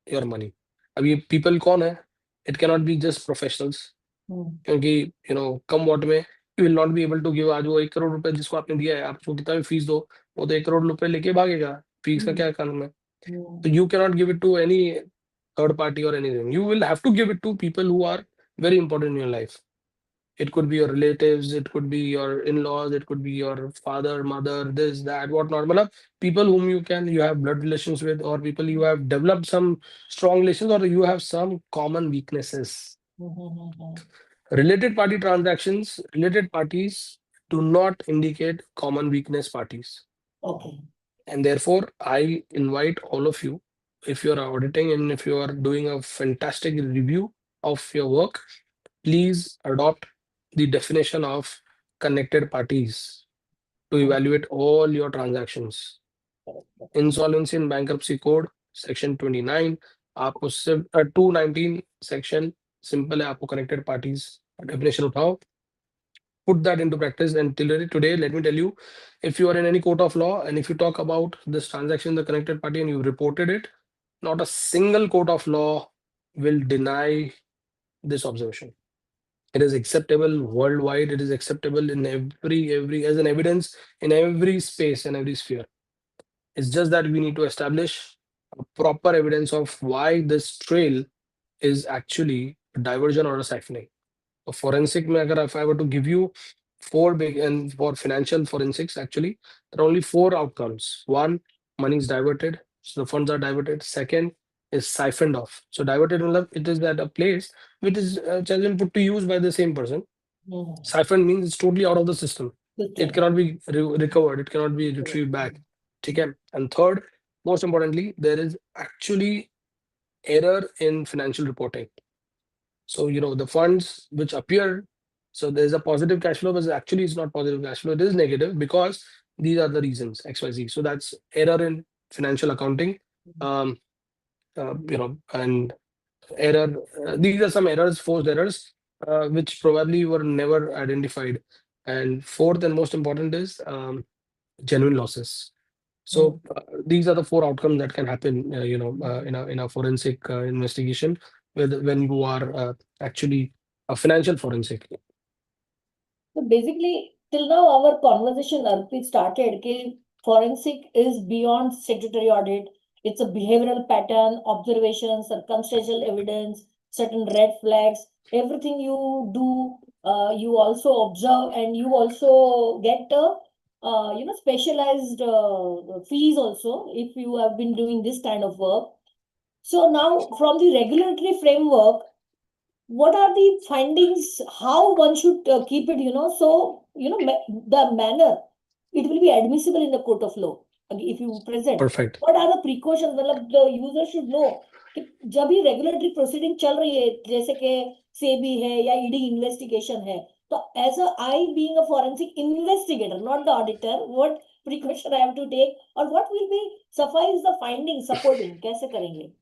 your money. अब ये people कौन है? It cannot be just professionals. क्योंकि come what में you will not be able to give. आज वो 1 करोड़ रुपए जिसको आपने दिया है, आप उसको कितना भी फीस दो, वो तो 1 करोड़ रुपए लेके भागेगा. फीस का क्या काम है? तो you cannot give it to any third party or anything. You will have to give it to people who are very important in your life. It could be your relatives, it could be your in-laws, it could be your father, mother, this, that, whatnot. Matlab, people whom you have blood relations with, or people you have developed some strong relations, or you have some common weaknesses. Related party transactions, related parties do not indicate common weakness parties. Okay. And therefore, I invite all of you, if you are auditing and if you are doing a fantastic review of your work, please adopt the definition of connected parties to evaluate all your transactions. Insolvency and Bankruptcy Code, Section 29, आपको सिर्फ 219 section, simple है, आपको connected parties definition उठाओ, put that into practice. And today, let me tell you, if you are in any court of law and if you talk about this transaction, the connected party, and you reported it, not a single court of law will deny this observation. It is acceptable worldwide. It is acceptable in every as an evidence in every space and every sphere. It's just that we need to establish a proper evidence of why this trail is actually a diversion or a siphoning. So forensic में अगर if I were to give you 4 big, and for financial forensics actually there are only 4 outcomes. One, money is diverted, so the funds are diverted. Second is siphoned off. So diverted means it is at a place which is been put to use by the same person. Siphoned means it's totally out of the system. It cannot be recovered. It cannot be retrieved back. Okay. And third, most importantly, there is actually error in financial reporting. So the funds which appear So there's a positive cash flow, but actually it's not positive cash flow. It is negative because these are the reasons XYZ. So that's error in financial accounting. And error. These are some errors, forced errors, which probably were never identified. And fourth and most important is genuine losses. So these are the four outcomes that can happen, in a forensic investigation, when you are actually a financial forensic. So basically, till now, our conversation, Arpit, started कि forensic is beyond statutory audit. It's a behavioral pattern, observation, circumstantial evidence, certain red flags. Everything you do, you also observe, and you also get specialized fees also if you have been doing this kind of work. So now, from the regulatory framework, what are the findings, how one should keep it, so, the manner it will be admissible in the court of law. If you present, Perfect. what are the precautions, मतलब the user should know कि जब भी regulatory proceeding चल रही है, जैसे कि सेबी है या ईडी इन्वेस्टिगेशन है, तो as a I being a forensic investigator, not the auditor, what precaution I have to take, or what will be suffice the findings supporting, कैसे करेंगे?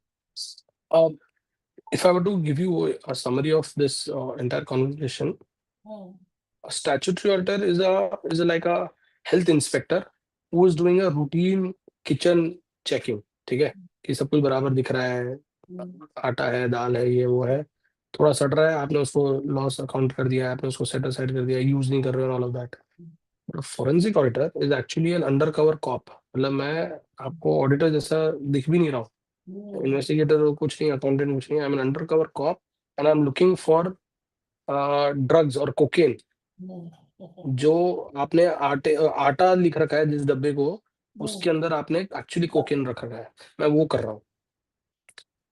If I were to give you a summary of this entire conversation, a statutory auditor is like a health inspector who is doing a routine kitchen checking. ठीक है, कि सब कुछ बराबर दिख रहा है, आटा है, दाल है, ये वो है, थोड़ा सड़ रहा है, आपने उसको लॉस अकाउंट कर दिया, आपने उसको सेट असाइड कर दिया, यूज नहीं कर रहे हो, all of that. Forensic auditor is actually an under cover cop. मतलब मैं आपको ऑडिटर जैसा दिख भी नहीं रहा हूँ, इन्वेस्टिगेटर कुछ नहीं, अकाउंटेंट कुछ नहीं, I am an under cover cop and I am looking for drugs और कोकेन. जो आपने आटा लिख रखा है जिस डब्बे को, उसके अंदर आपने एक्चुअली कोकेन रखा है, मैं वो कर रहा हूँ.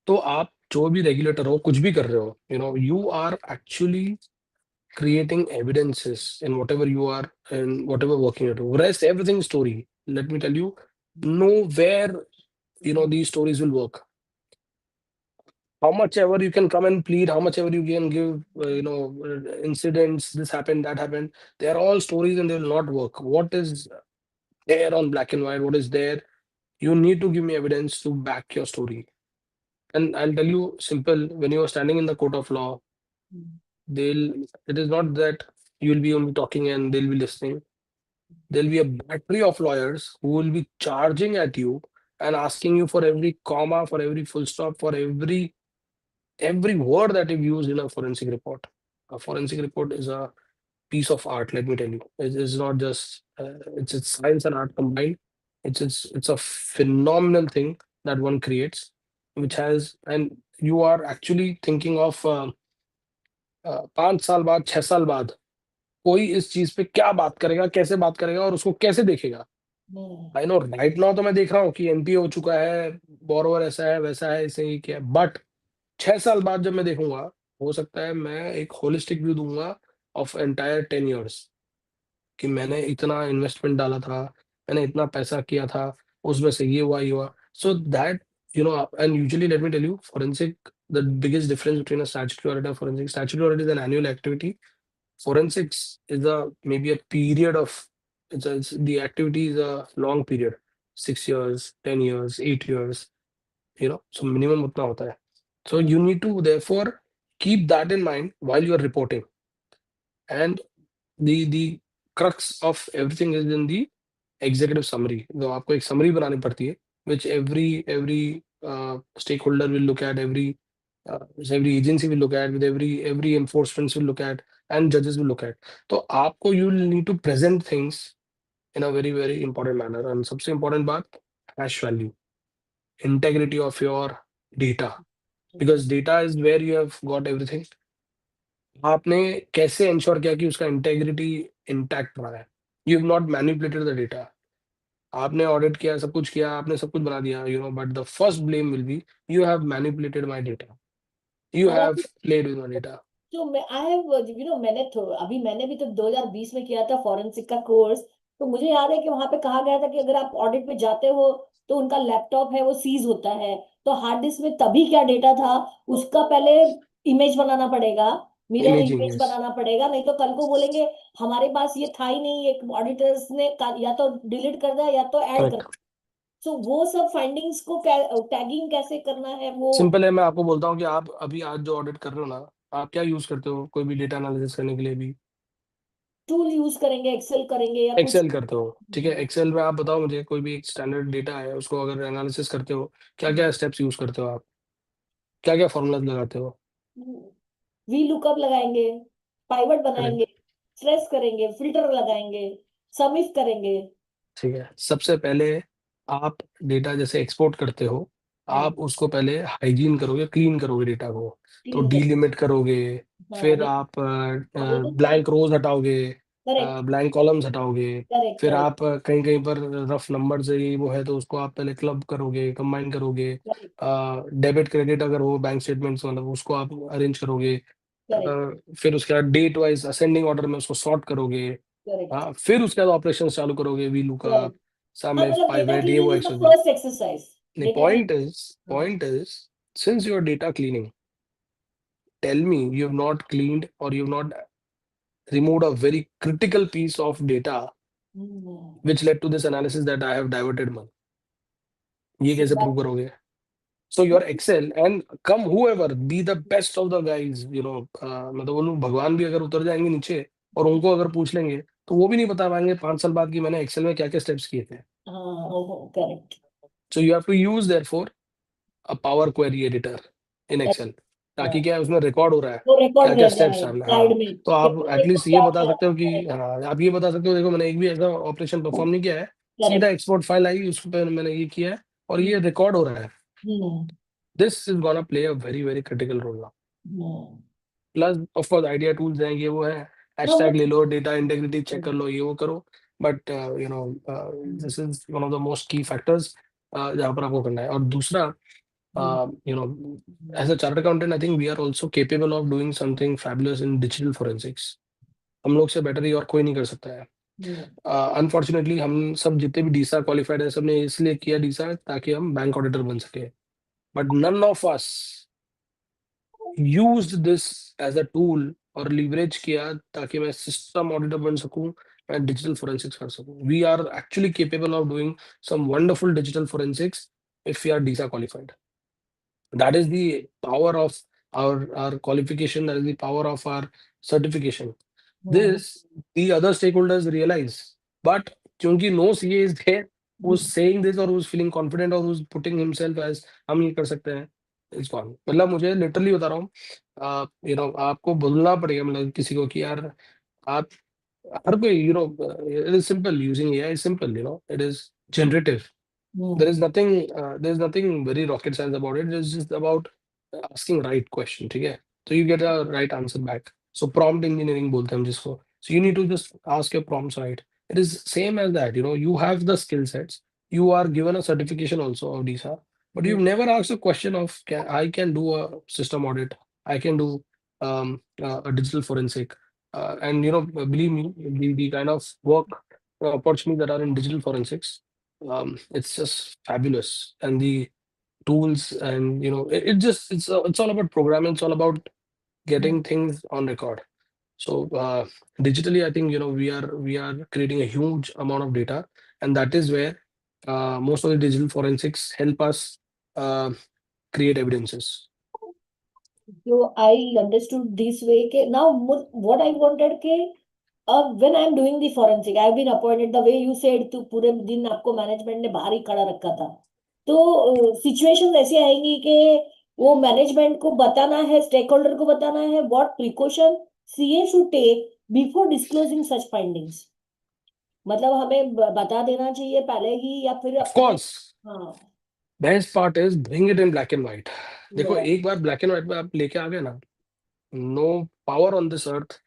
तो आप जो भी रेगुलेटर हो, कुछ भी कर रहे हो, you are actually creating evidences in whatever you are and whatever working you do. Rest everything story. Let me tell you, nowhere these stories will work. How much ever you can come and plead, how much ever you can give, incidents, this happened, that happened. They are all stories and they will not work. What is there on black and white? What is there? You need to give me evidence to back your story. And I'll tell you simple, when you are standing in the court of law, it is not that you will be only talking and they'll be listening. There'll be a battery of lawyers who will be charging at you and asking you for every comma, for every full stop, for every word that you've used in a forensic report. A forensic report is a piece of art, let me tell you. It's not just it's science and art combined. It's a phenomenal thing that one creates, which has, and you are actually thinking of 5 साल बाद, 6 साल बाद कोई इस चीज पे क्या बात करेगा, कैसे बात करेगा और उसको कैसे देखेगा. आई नो राइट नाउ तो मैं देख रहा हूँ कि एनपीए हो चुका है, बोरोवर ऐसा है, वैसा है, ऐसे ही क्या, बट 6 साल बाद जब मैं देखूंगा, हो सकता है मैं एक होलिस्टिक व्यू दूंगा ऑफ एंटायर 10 years, कि मैंने इतना इन्वेस्टमेंट डाला था, मैंने इतना पैसा किया था, उसमें से ये हुआ, ये हुआ. So that and usually, let me tell you, forensic, the biggest difference between a statutory audit and forensic, statutory audit is an annual activity. Forensics is maybe a period of, the activity is a long period, 6 years, 10 years, 8 years, so minimum utna hota hai. So you need to therefore keep that in mind while you are reporting. And the crux of everything is in the executive summary. तो आपको एक summary बनानी पड़ती है, which every stakeholder will look at, every agency will look at, with every enforcement will look at, and judges will look at. तो आपको you will need to present things in a very very important manner. And सबसे important बात, hash value, integrity of your data, because data is where you have got everything. आपने कैसे ensure किया कि उसका integrity intact रहा है. You have not manipulated the data. आपने ऑडिट किया, सब कुछ किया, आपने सब कुछ बना दिया, but the first blame will be you have manipulated my data, you have played with my data. तो मैंने भी तो 2020 में किया था फॉरेंसिक का कोर्स. तो मुझे याद है कि वहां पे कहा गया था कि अगर आप ऑडिट पे जाते हो तो उनका लैपटॉप है वो सीज होता है, तो हार्ड डिस्क में तभी क्या डेटा था उसका पहले इमेज बनाना पड़ेगा, मिरर Imaging, इमेज yes. बनाना पड़ेगा, नहीं तो कल को बोलेंगे हमारे पास ये था ही नहीं, एक ऑडिटर्स ने या तो डिलीट कर दिया या तो ऐड कर। Correct. सो वो सब फाइंडिंग्स को टैगिंग कैसे करना है वो सिंपल है, मैं आपको बोलता हूँ कि आप अभी आज जो ऑडिट कर रहे हो ना, आप क्या यूज करते हो कोई भी डेटा एनालिसिस करने के लिए भी? टूल यूज करेंगे, एक्सेल करेंगे या कुछ। एक्सेल करते हो, ठीक है। एक्सेल में आप बताओ मुझे, कोई भी एक स्टैंडर्ड डेटा है उसको अगर एनालिसिस करते हो, क्या क्या स्टेप्स यूज करते हो आप, क्या क्या फॉर्मूलाज लगाते हो? वी लुकअप लगाएंगे, पाइवट बनाएंगे, करेक्ट, स्ट्रेस करेंगे, फिल्टर लगाएंगे, सम इफ करेंगे। ठीक है। सबसे पहले आप डेटा जैसे एक्सपोर्ट करते हो, आप उसको पहले हाइजीन करोगे, क्लीन करोगे डेटा को। तो क्लीन कर। डीलिमिट करोगे, हाँ, फिर आप आगे तो ब्लैंक रोज हटाओगे, करेक्ट ब्लैंक कॉलम्स हटाओगे, करेक्ट फिर करेक्ट आप कहीं कहीं पर रफ नंबर से ये वो है तो उसको आप पहले क्लब करोगे, कंबाइन करोगे। करेक्ट डेबिट क्रेडिट अगर हो बैंक स्टेटमेंट्स, मतलब उसको आप अरेंज करोगे। करेक्ट फिर उसके बाद डेट वाइज असेंडिंग ऑर्डर में उसको सॉर्ट करोगे। करेक्ट हाँ, फिर उसके बाद ऑपरेशन चालू करोगे, वी लुकअप, करेक्ट। सम हाँ, इफ, मतलब डेटा पाइवेट, ये क्लीनिंग वो is the exercise. First exercise. The data point cleaning. is, since you are data cleaning, tell me you have not cleaned or you have not removed a very critical piece of data which led to this analysis that I have diverted money. ये कैसे prove करोगे? So your Excel and come whoever, be the best of the guys, you know, मैं तो बोलूँ भगवान भी अगर उतर जाएंगे नीचे और उनको अगर पूछ लेंगे तो वो भी नहीं बता पाएंगे 5 साल बाद कि मैंने एक्सेल में क्या क्या स्टेप्स किए थे। हाँ correct So you have to use therefore a power query editor in Excel, ताकि क्या है उसमें रिकॉर्ड हो रहा है वो क्या रिकॉर्ड क्या रह स्टेप्स जाए सामने। हाँ, साइड में तो कि आप मैंने तो एटलीस्ट ये क्या बता क्या सकते हो कि करेक्ट हाँ, आप ये बता सकते हो देखो मैंने एक भी ऐसा ऑपरेशन परफॉर्म नहीं किया है, सीधा एक्सपोर्ट फाइल आई उस पर मैंने ये किया है और ये रिकॉर्ड हो रहा है। This is gonna play a very very critical role now. Plus of course idea tools हैं, ये वो है, हैशटैग ले लो, डेटा इंटीग्रिटी चेक कर लो, ये वो करो, but you know this is one of the most की फैक्टर्स जहाँ पर आपको करना है। और दूसरा, you know, as a chartered accountant, I think we are also capable of doing something fabulous in digital forensics. हम लोग से बेटर ही और कोई नहीं कर सकता है। अनफॉर्चुनेटली हम सब जितने भी डीसा क्वालिफाइड है, सबने इसलिए किया डीसा ताकि हम बैंक ऑडिटर बन सके, but none of us used this as a tool और लीवरेज किया ताकि मैं सिस्टम ऑडिटर बन सकूं, मैं डिजिटल फोरेंसिक्स कर सकूं। We are actually capable of doing some wonderful digital forensics if we are DISA qualified. That is the power of our qualification, that is the power of our certification. This the other stakeholders realize, but क्योंकि no CA is there who's saying this or who's feeling confident or who's putting himself as हम ये कर सकते हैं, it's gone. मतलब मुझे literally बता रहा हूँ, यू नो आपको बोलना पड़ेगा मतलब किसी को कि यार आप हर कोई, you know, it is simple, using AI is simple, you know, it is generative. There is nothing very rocket science about it. It's just about asking right question, ठीक है? So you get a right answer back. So prompt engineering बोलते हैं हम जिसको. So you need to just ask your prompts right. It is same as that. You know, you have the skill sets. You are given a certification also of DISA, but you've never asked a question of I can do a system audit. I can do a digital forensic, and you know, believe me, the kind of work opportunities that are in digital forensics, it's just fabulous. And the tools, and you know, it just it's all about programming, it's all about getting things on record. So digitally I think, you know, we are creating a huge amount of data, and that is where most of the digital forensics help us create evidences. So I understood this way. Now, what I wanted when I'm doing the forensic, I've been appointed the way you said तो पूरे दिन आपको management ने बाहर ही खड़ा रखा था, तो सिचुएशंस ऐसी आएंगी कि वो मैनेजमेंट को बताना है, स्टेक होल्डर को बताना है what precaution CA should take before disclosing such findings. मतलब हमें बता देना चाहिए पहले ही या फिर Of course, हाँ best part is bring it in black and white. देखो yeah. एक बार ब्लैक एंड व्हाइट में आप लेके आ गए ना, no power on this earth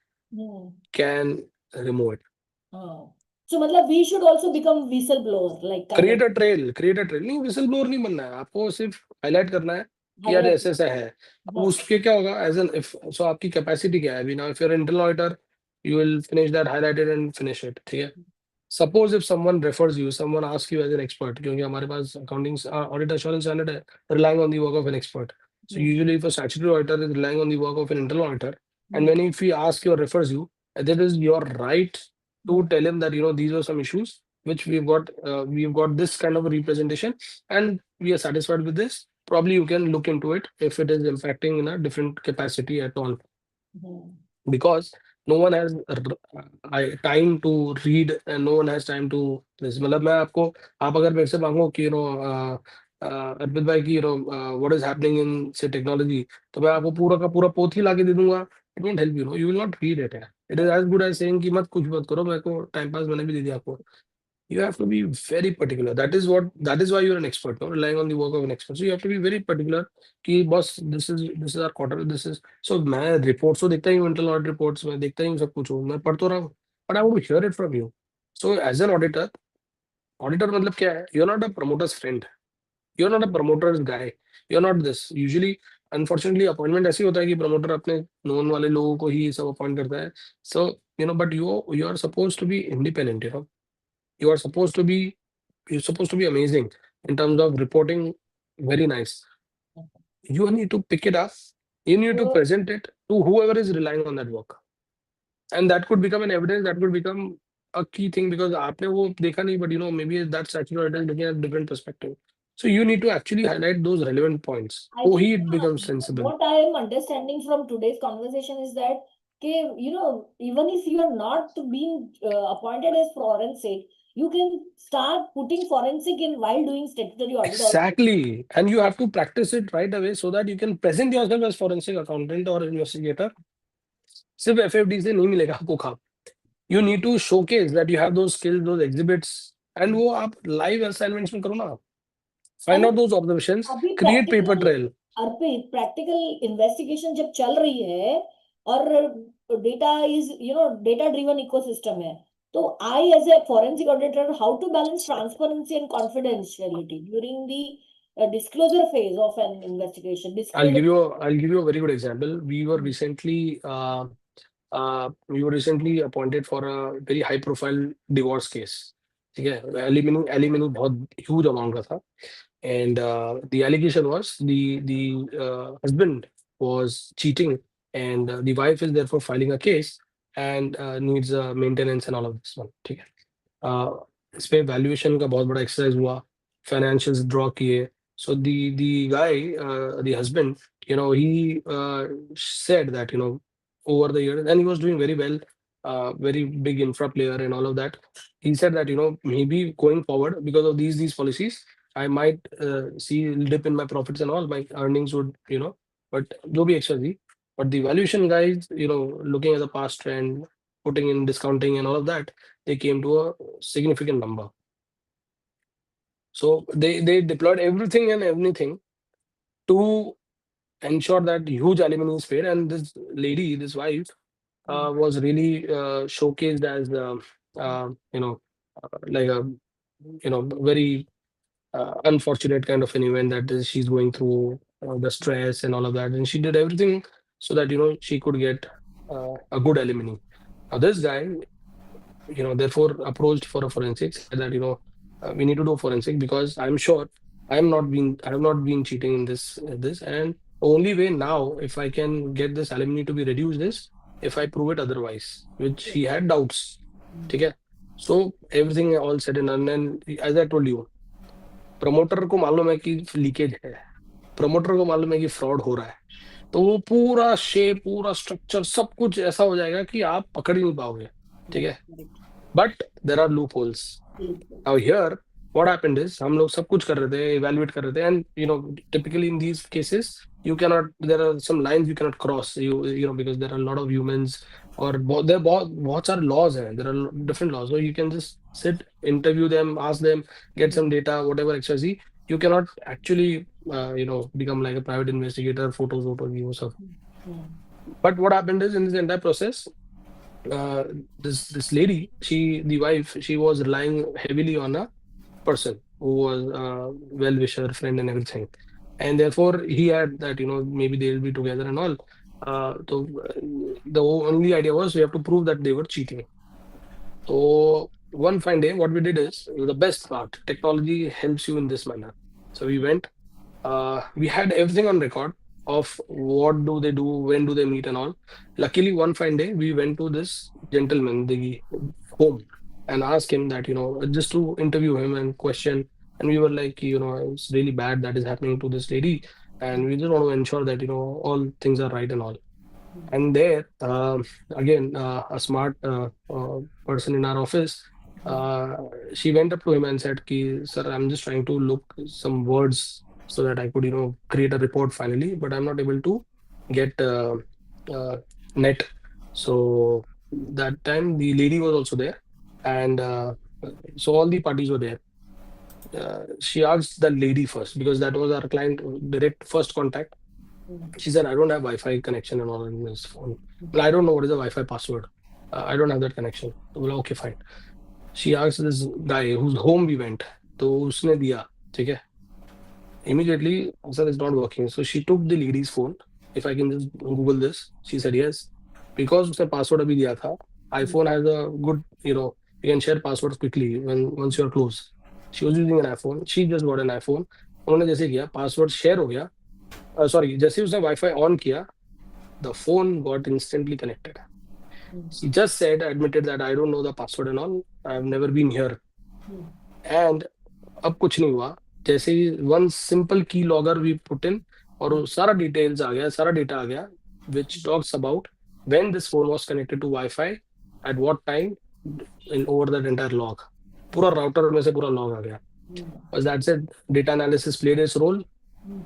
can remove it. हाँ so मतलब we should also become whistleblower like kind create of a trail, create a trail, नहीं विसल ब्लोअर नहीं बनना है आपको, सिर्फ हाईलाइट करना है कि यार highlight ऐसा ऐसा है। अब हाँ उसके क्या होगा एज एन इफ, सो आपकी कैपेसिटी क्या है अभी ना, if you are internal auditor you will finish that, highlighted and finish it, ठीक है। Suppose if someone refers you, someone ask you as an expert, क्योंकि हमारे पास अकाउंटिंग ऑडिट एश्योरेंस स्टैंडर्ड है, relying on the work of an expert. So usually if a statutory auditor is relying on the work of an internal auditor, And when if he asks you or refers you, that is your right to tell him that these are some issues which we've got this kind of a representation, and we are satisfied with this. Probably you can look into it if it is impacting in a different capacity at all, because no one has time to read and no one has time to this. मतलब मैं आपको, आप अगर मेरे से मांगो कि अर्पित भाई की what is happening in say technology, तो मैं आपको पूरा का पूरा पोथी ला के दे दूंगा. It won't help you will not read it. It is as good as saying कि मत कुछ मत करो, मेरे को टाइम पास मैंने भी दे दिया आपको. You have to be very particular. That is why you're an expert, no? Relying on the work of an expert. So you have to be very particular कि boss, this is our quarter, this is. So मैं reports तो देखता ही हूँ, internal audit reports मैं देखता ही हूँ, सब कुछ हूँ, मैं पढ़ तो रहा हूँ, but I want to hear it from you. So as an auditor मतलब क्या है? You're not a promoter's friend. You're not a promoter's guy. You're not this. Usually, unfortunately, appointment ऐसी होता है कि promoter अपने known वाले लोगों को ही सब appoint करता है. So but you are supposed to be independent. You're supposed to be amazing in terms of reporting. Very nice. You need to pick it up. You need to present it to whoever is relying on that work, and that could become an evidence. That could become a key thing because आपने वो देखा नहीं, but maybe that's actually looking at a different perspective. So you need to actually highlight those relevant points. I So think it becomes sensible. what I am understanding from today's conversation is that, okay, even if you are not being appointed as forensic, you can start putting forensic in while doing statutory audit. Exactly. And you have to practice it right away so that you can present yourself as forensic accountant or investigator. सिर्फ FFD से नहीं मिलेगा आपको काम. You need to showcase that you have those skills, those exhibits, and वो आप live assignments में करो ना. Find out those observations, अभी create paper practical- trail. Arpit, practical investigation जब चल रही है और data is data driven ecosystem है, तो I as a forensic auditor how to balance transparency and confidentiality during the disclosure phase of an investigation. I'll give you a very good example. We were recently appointed for a very high profile divorce case. ठीक है, alimony बहुत huge amount का था, and the allegation was the husband was cheating, and the wife is therefore filing a case and needs maintenance and all of this one. ठीक है, इस पे valuation का बहुत बड़ा exercise हुआ, financials draw किए. So the guy, the husband, he said that over the years, and he was doing very well, very big infra player and all of that. He said that maybe going forward because of these policies, I might see a dip in my profits and all. My earnings would but जो भी extra थी. But the valuation guys, looking at the past trend, putting in discounting and all of that, they came to a significant number. So they deployed everything and anything to ensure that huge alimony is paid, and this lady, this wife, was really showcased as like a very unfortunate kind of an event that she's going through, the stress and all of that, and she did everything so that she could get a good alimony. Now this guy, therefore approached for a forensic, said that we need to do forensic because I'm sure I have not been cheating in this, and only way now if I can get this alimony to be reduced is if I prove it otherwise, which he had doubts. Okay, so everything all said and done, and as I told you, promoter को मालूम है कि leakage है, promoter को मालूम है कि fraud हो रहा है, तो वो पूरा शेप, पूरा स्ट्रक्चर, सब कुछ ऐसा हो जाएगा कि आप पकड़ ही नहीं पाओगे. ठीक है, but there are loopholes. Now here what happened is हम लोग सब कुछ कर रहे थे, evaluate कर रहे थे, and typically in these cases you cannot, there are some lines you cannot cross, because there are a lot of humans, और there are बहुत सारे laws हैं, there are different laws, so you can just sit, interview them, ask them, get some data, whatever XYZ. You cannot actually become like a private investigator, photos वो सब. But what happened is in this entire process, this lady, the wife, she was relying heavily on a person who was a well-wisher, friend and everything, and therefore he had that maybe they'll be together and all. So the only idea was we have to prove that they were cheating. So one fine day what we did is, the best part, technology helps you in this manner. So we went, we had everything on record, of what do they do, when do they meet and all. Luckily, one fine day, we went to this gentleman, the home, and asked him that, just to interview him and question. And we were like, it's really bad that is happening to this lady. And we just want to ensure that, all things are right and all. And there, again, a smart person in our office, she went up to him and said, Ki, sir, I'm just trying to look some words so that I could, create a report finally, but I'm not able to get net. So that time the lady was also there, and so all the parties were there. She asked the lady first because that was our client direct first contact. She said, I don't have Wi-Fi connection and all in this phone. Well, I don't know what is the Wi-Fi password. I don't have that connection. So, well, okay, fine. She asked this guy whose home we went. तो उसने दिया, ठीक है? Immediately, answer is not working. So she took the lady's phone. If I can just Google this, she said yes. Because उसने password अभी दिया था. iPhone has a good, you can share passwords quickly once you're close. She was using an iPhone. She just got an iPhone. उन्होंने जैसे किया, password share हो गया. Sorry, जैसे उसने Wi-Fi on किया, the phone got instantly connected. She just said, admitted that I don't know the password and all. I've never been here. And अब कुछ नहीं हुआ. जैसे ही one simple key logger we put in और वो सारा details आ गया, सारा data आ गया, which talks about when this phone was connected to Wi-Fi, at what time, in over that entire log. पूरा router में से पूरा log आ गया. Because that's it. Data analysis played its role.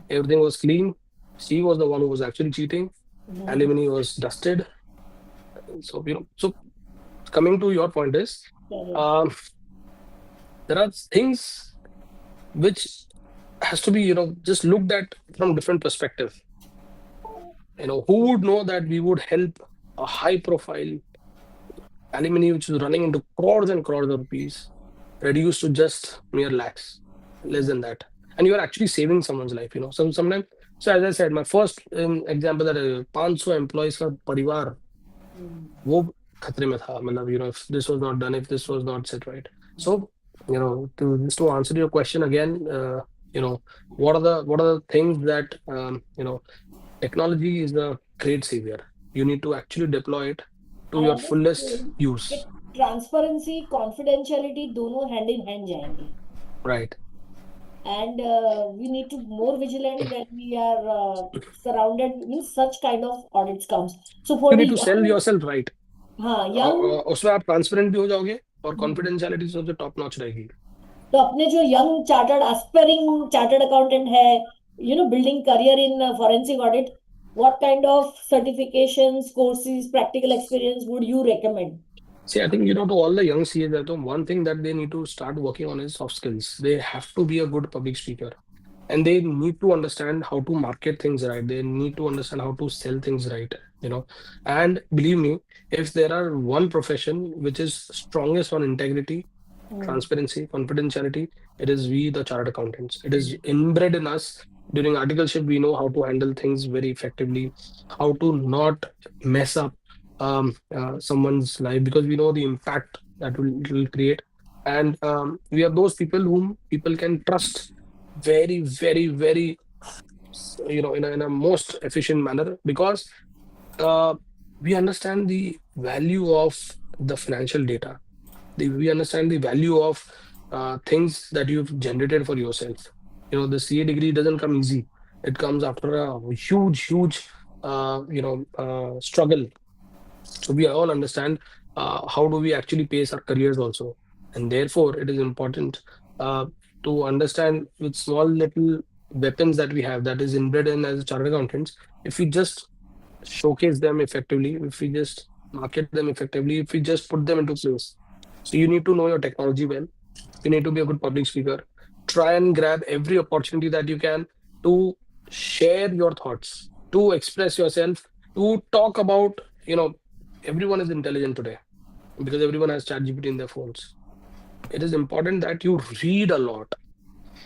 Everything was clean. She was the one who was actually cheating. Alimony was dusted. So, so coming to your point is, there are things which has to be, just looked at from different perspective. Who would know that we would help a high profile alimony which is running into crores and crores of rupees reduced to just mere lakhs, less than that. And you are actually saving someone's life, sometimes. So as I said, my first example that 500 employees का परिवार वो खतरे में था. मतलब, if this was not done, if this was not set right. So, to answer your question again, what are the things that technology is a great savior. You need to actually deploy it to your fullest use. Transparency, confidentiality, दोनों hand in hand जाएंगे. Right. And we need to more vigilant when we are surrounded in such kind of audits comes. So for You the need to sell young, yourself right. हाँ, young, उसमें आप transparent भी हो जाओगे और confidentiality सबसे top notch रहेगी. तो अपने जो young chartered aspiring chartered accountant है, building career in forensic audit, what kind of certifications, courses, practical experience would you recommend? See, I think, to all the young CAs, one thing that they need to start working on is soft skills. They have to be a good public speaker. And they need to understand how to market things right. They need to understand how to sell things right, And believe me, if there are one profession which is strongest on integrity, transparency, confidentiality, it is we, the chartered accountants. It is inbred in us. During articleship, we know how to handle things very effectively, how to not mess up someone's life, because we know the impact that it will create. And we are those people whom people can trust very, very, very, in a most efficient manner, because we understand the value of the financial data. We understand the value of things that you've generated for yourself. The CA degree doesn't come easy. It comes after a huge struggle. So we all understand how do we actually pace our careers also. And therefore, it is important to understand with small little weapons that we have, that is inbred in as chartered accountants. If we just showcase them effectively, if we just market them effectively, if we just put them into place. So you need to know your technology well. You need to be a good public speaker. Try and grab every opportunity that you can to share your thoughts, to express yourself, to talk about, everyone is intelligent today because everyone has ChatGPT in their phones. It is important that you read a lot.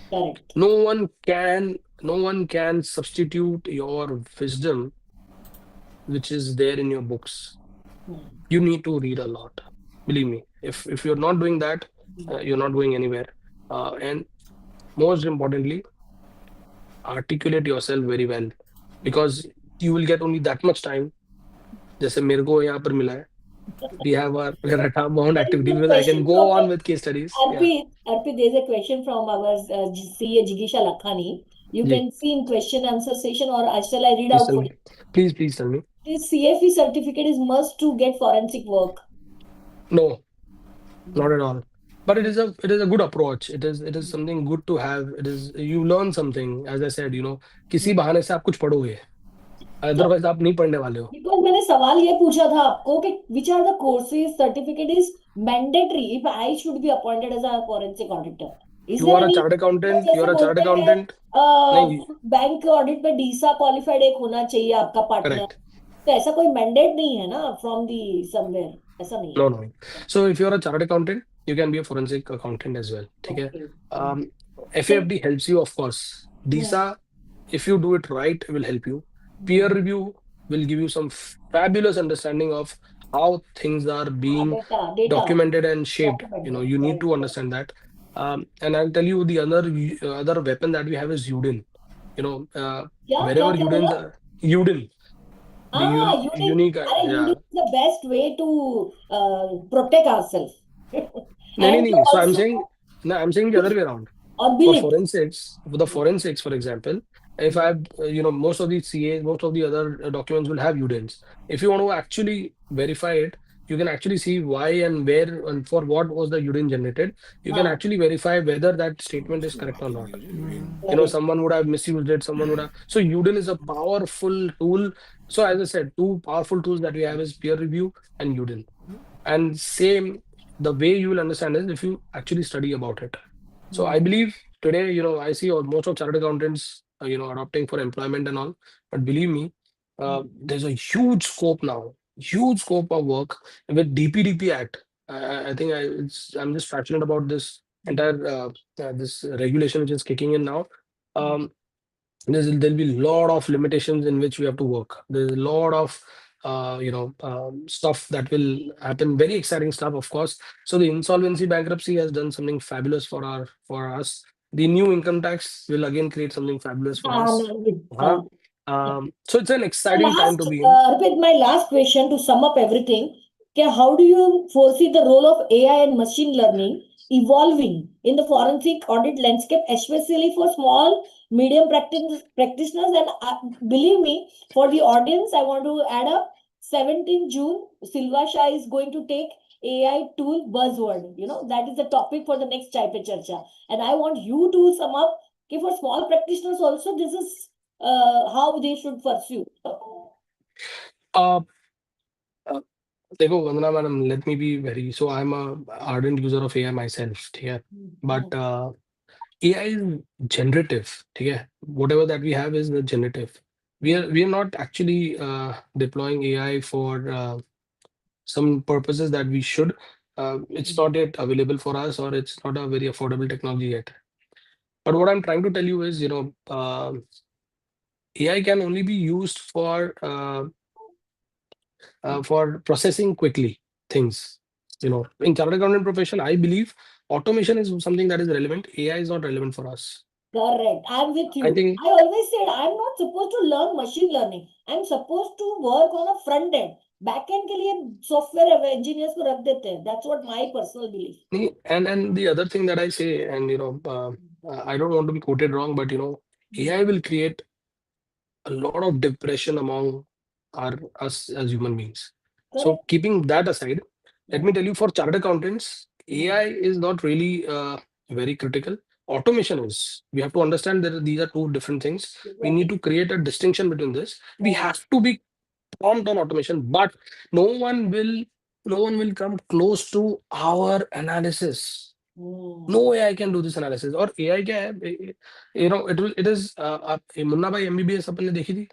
Correct. No one can substitute your wisdom which is there in your books. You need to read a lot. Believe me, if you're not doing that, you're not going anywhere. And most importantly, articulate yourself very well. because you will get only that much time. जैसे मेरे को यहाँ पर मिला है. We have our bound activity There's a because I can question go on from with case studies. Yeah. Arpit, there's a question from our CA Jigisha Lakhani. You Ji. can see in question answer session, or shall I read Please out tell for me. you? Please tell me. This CFE certificate is must to get forensic work. No, not at all. But it is a good approach. It is something good to have. It is, you learn something. As I said, किसी बहाने से आप कुछ पढ़ोगे. Otherwise आप नहीं पढ़ने वाले हो. Because मैंने सवाल ये पूछा था आपको कि which are the courses certificate is mandatory if I should be appointed as a forensic auditor. Is You there are a any? chartered accountant. You जैसे are a chartered बोलते हैं accountant. नहीं. बैंक ऑडिट में डीसा qualified एक होना चाहिए आपका partner, Correct. तो ऐसा कोई मैंडेट नहीं है ना फ्रॉम दी समवेयर, ऐसा नहीं है. No. So if you're a chartered accountant, you can be a forensic accountant as well. ठीक है. Okay. FAFD helps you, of course. DISA, if you do it right, will help you. Peer review will give you some fabulous understanding of how things are being data documented and shaped. documented. You need Right. to understand that. And I'll tell you the other weapon that we have is UDIN. क्या Wherever क्या UDIN, बोला? UDIN, the UDIN. unique, अरे yeah. UDIN is the best way to protect ourselves. No. So I'm saying the other way around. और For bill it. forensics, for example, if I have, most of the CAs, most of the other documents will have UDINs. If you want to actually verify it, you can actually see why and where and for what was the UDIN generated. You can actually verify whether that statement is correct or not. Someone would have misused it, someone would have. So UDIN is a powerful tool. So as I said, two powerful tools that we have is peer review and UDIN. And same, the way you will understand is if you actually study about it. So I believe today, I see most of chartered accountants, adopting for employment and all. But believe me, there's a huge scope now, huge scope of work with DPDP Act. I think I'm just passionate about this entire this regulation which is kicking in now. There'll be a lot of limitations in which we have to work. There's a lot of stuff that will happen, very exciting stuff, of course. So the insolvency bankruptcy has done something fabulous for us. The new income tax will again create something fabulous for us. So it's an exciting time to be in. Arpit, my last question to sum up everything. How do you foresee the role of AI and machine learning evolving in the forensic audit landscape, especially for small, medium practitioners? And believe me, for the audience, I want to add up 17 June, Silva Shah is going to take AI tool buzzword. That is the topic for the next Chai Pe Charcha. And I want you to sum up, for small practitioners also, this is how they should pursue. देखो वंदना madam, let me be very, so I'm a ardent user of AI myself, ठीक है, but AI is generative, ठीक है, whatever that we have is the generative. We are not actually deploying AI for some purposes that we should. It's not yet available for us, or it's not a very affordable technology yet. But what I'm trying to tell you is, AI can only be used for processing quickly things. In chartered accountant profession, I believe automation is something that is relevant. AI is not relevant for us. Correct. I'm with you. I think I always said I'm not supposed to learn machine learning. I'm supposed to work on a front end. Back end के लिए software engineers को रख देते हैं. That's what my personal belief. And the other thing that I say, and I don't want to be quoted wrong, but AI will create a lot of depression among us as human beings. Correct. So keeping that aside, let me tell you, for chartered accountants, AI is not really very critical. Automation is. We have to understand that these are two different things. We need to create a distinction between this. We have to be prompt on automation, but no one will come close to our analysis. No AI can do this analysis. Or AI क्या है? It is Munna भाई MBBS अपन ने देखी थी.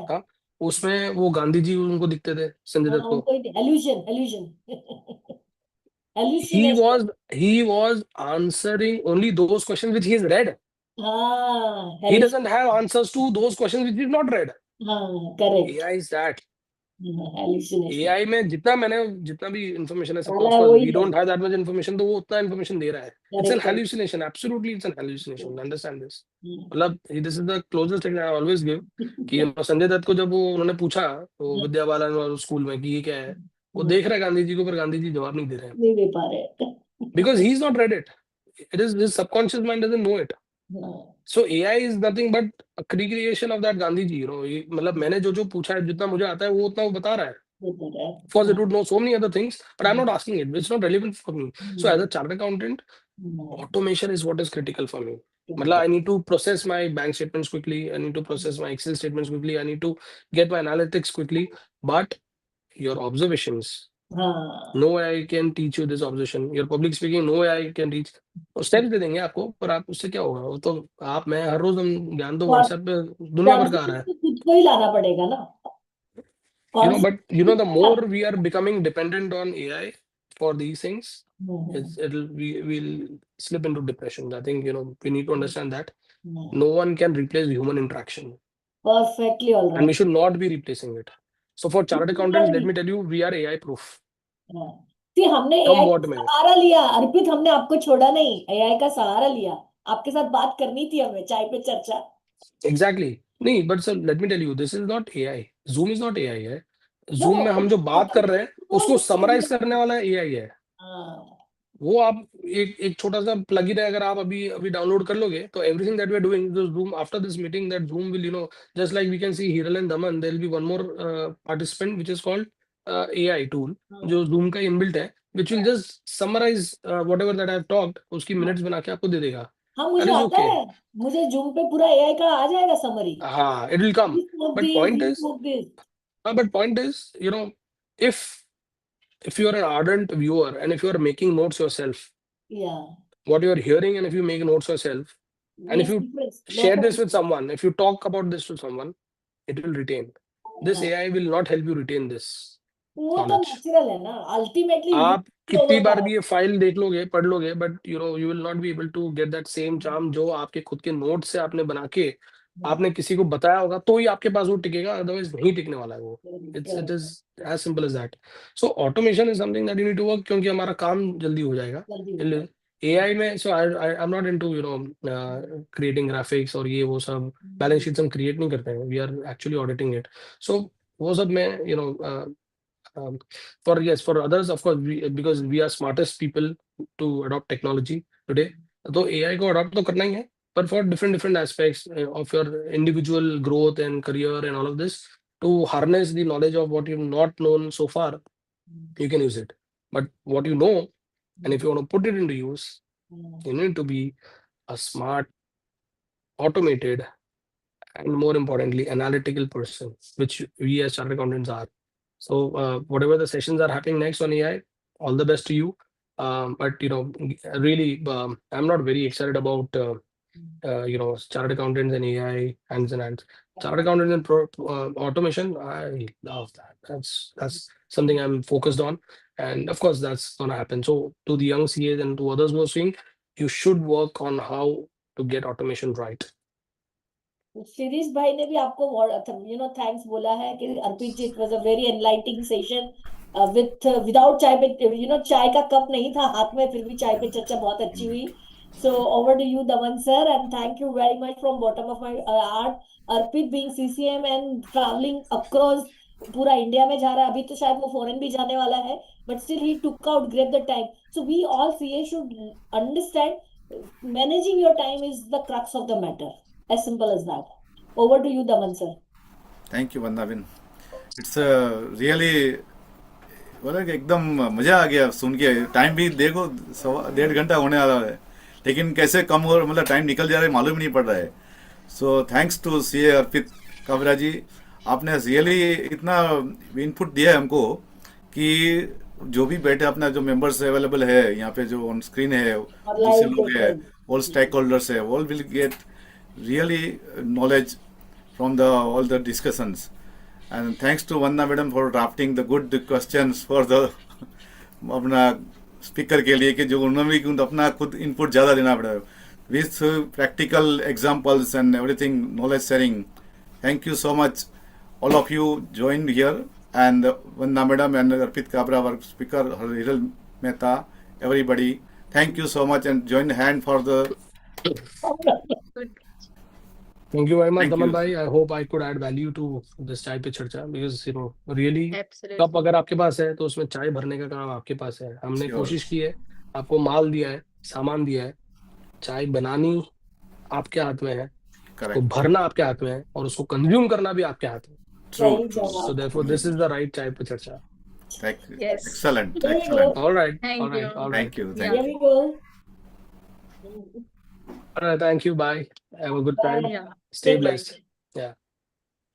हाँ, उसमें वो गांधी जी उनको दिखते थे, संजय दत्त को. Illusion. He was answering only those questions which he has read. He doesn't have answers to those questions which he has not read. Correct. AI is that. hallucination. AI में जितना भी information है सबका, साला of course वही we है। don't have that much information, तो वो उतना information दे रहा है. It's an Correct, correct. hallucination, absolutely it's an hallucination. Understand this? हम्म, मतलब this is the closest thing I always give कि संजय दत्त को जब वो उन्होंने पूछा वो विद्या बालन और स्कूल में कि ये क्या है, वो देख रहा है गांधी जी को, पर गांधी जी जवाब नहीं दे रहे हैं. नहीं दे पा रहे। Because he's not read it. It is his subconscious mind doesn't know it. हाँ, So AI is nothing but a recreation of that Gandhi ji. You know, मतलब मैंने जो पूछा है, जितना मुझे आता है वो उतना वो बता रहा है. देता है। Of course, it would know so many other things, but I'm not asking it. It's not relevant for me. So as a chartered accountant, automation is what is critical for me. मतलब I need to process my bank statements quickly. I need to process my Excel statements quickly. I need to get my analytics quickly. But your observations, हाँ, no AI can teach you this observation. Your public speaking, no AI can teach. वो steps दे देंगे आपको, पर आप उससे क्या होगा? वो तो आप मैं हर रोज हम ज्ञान तो WhatsApp पे दुनिया भर का आ रहा है. कॉन्फिडेंस तो खुद को ही लाना पड़ेगा ना। But the more we are becoming dependent on AI for these things, we'll slip into depression. I think we need to understand that no one can replace human interaction, perfectly all and right. we should not be replacing it. So for chartered accountants, let me tell you, we are AI proof. हमने AI Somewhat का में. सहारा लिया अर्पित, हमने आपको छोड़ा नहीं, AI का सहारा लिया। आपके साथ बात करनी थी हमें चाय पे चर्चा। Exactly. नहीं, but sir, let me tell you, this is not AI. Zoom is not AI है. No, Zoom में हम जो बात कर रहे हैं, उसको summarize करने वाला AI है. हाँ, वो आप एक छोटा सा प्लगइन है, अगर आप अभी डाउनलोड कर लोगे तो everything that we are doing Zoom after this meeting, that Zoom will just like we can see Hiral and Daman, there will be one more participant which is called AI tool जो Zoom का inbuilt है, which will just summarize whatever that I have talked, उसकी minutes बना के आपको दे देगा. हाँ, That मुझे is आता okay. है, मुझे जूम पे पूरा एआई का आ जाएगा समरी। हाँ, it will come. But point is, if you are an ardent viewer and if you are making notes yourself, what you are hearing, and if you make notes yourself, and if you share this with someone, if you talk about this to someone, it will retain. This AI will not help you retain this वो तो knowledge. Natural है ना, ultimately आप कितनी बार भी ये file देख लोगे, पढ़ लोगे, but you will not be able to get that same charm जो आपके खुद के नोट से आपने बना के आपने किसी को बताया होगा, तो ही आपके पास वो टिकेगा, अदरवाइज नहीं टिकने वाला है वो. It is as simple as that. So automation is something that you need to work, क्योंकि हमारा काम जल्दी हो जाएगा. AI में so I'm not into creating graphics और ये वो सब बैलेंस शीट्स हम क्रिएट नहीं करते हैं. We are actually auditing it. So वो सब में for others, of course, because we are smartest people to adopt technology today, तो AI को adopt तो करना ही है, but for different aspects of your individual growth and career and all of this, to harness the knowledge of what you've not known so far, you can use it. But what you know, and if you want to put it into use, you need to be a smart, automated, and more importantly, analytical person, which we as chartered accountants are. So whatever the sessions are happening next on AI, all the best to you. But really, I'm not very excited about chartered accountants and AI hands in hands. Chartered accountants and automation, I love that. That's something I'm focused on, and of course that's gonna happen. So to the young CAs and to others who are seeing, you should work on how to get automation right. Shirish भाई ने भी आपको thanks बोला है कि Arpit ji, it was a very enlightening session without chai पे, चाय का कप नहीं था हाथ में, फिर भी चाय पे चर्चा बहुत अच्छी हुई. So over to you Daman sir, and thank you very much from bottom of my heart. Arpit being CCM and travelling across पूरा इंडिया में जा रहा है, अभी तो शायद वो फॉरेन भी जाने वाला है, but still he took out great the time. So we all CA should understand managing your time is the crux of the matter. As simple as that. Over to you, Daman sir. Thank you Vandana. It's really एकदम मजा आ गया सुन के. Time भी देखो 1.5 घंटा होने वाला है, लेकिन कैसे कम हो, मतलब टाइम निकल जा रहा है मालूम ही नहीं पड़ रहा है. सो थैंक्स टू CA अर्पित काबरा जी. आपने रियली इतना इनपुट दिया है हमको कि जो भी बैठे अपना जो मेंबर्स अवेलेबल है यहाँ पे, जो ऑन स्क्रीन है, दूसरे लोग है, ऑल स्टेक होल्डर्स है, all will get really knowledge from all the discussions. And thanks to Vandana madam for drafting the good questions for the अपना स्पीकर के लिए, कि जो उन्होंने भी अपना खुद इनपुट ज़्यादा देना पड़ा with practical examples and everything, knowledge sharing. Thank you so much all of you joined here. and Vandana Madam and Arpit Kabra, our speaker, Hiral Mehta, everybody. Thank you so much and join hand for the. Good. Thank you very much, Thank Daman you. bhai. I hope I could add value to this चाय पे चर्चा because really Absolutely. Cup अगर आपके पास है तो उसमें चाय भरने का काम आपके पास है. हमने Sure. कोशिश की है, आपको माल दिया है, सामान दिया है, चाय बनानी आपके हाथ में है, उसको Correct. भरना आपके हाथ में है और उसको कंज्यूम करना भी आपके हाथ में. True. So therefore this is the right चाय पे चर्चा. Yes. Excellent. There you Excellent. go. All right. Thank All right. you. All right. Thank you. Yeah. Thank Here you. we go. All right. Thank you. Bye. Have a good time. Bye. Yeah. Stay Good night. blessed. Yeah.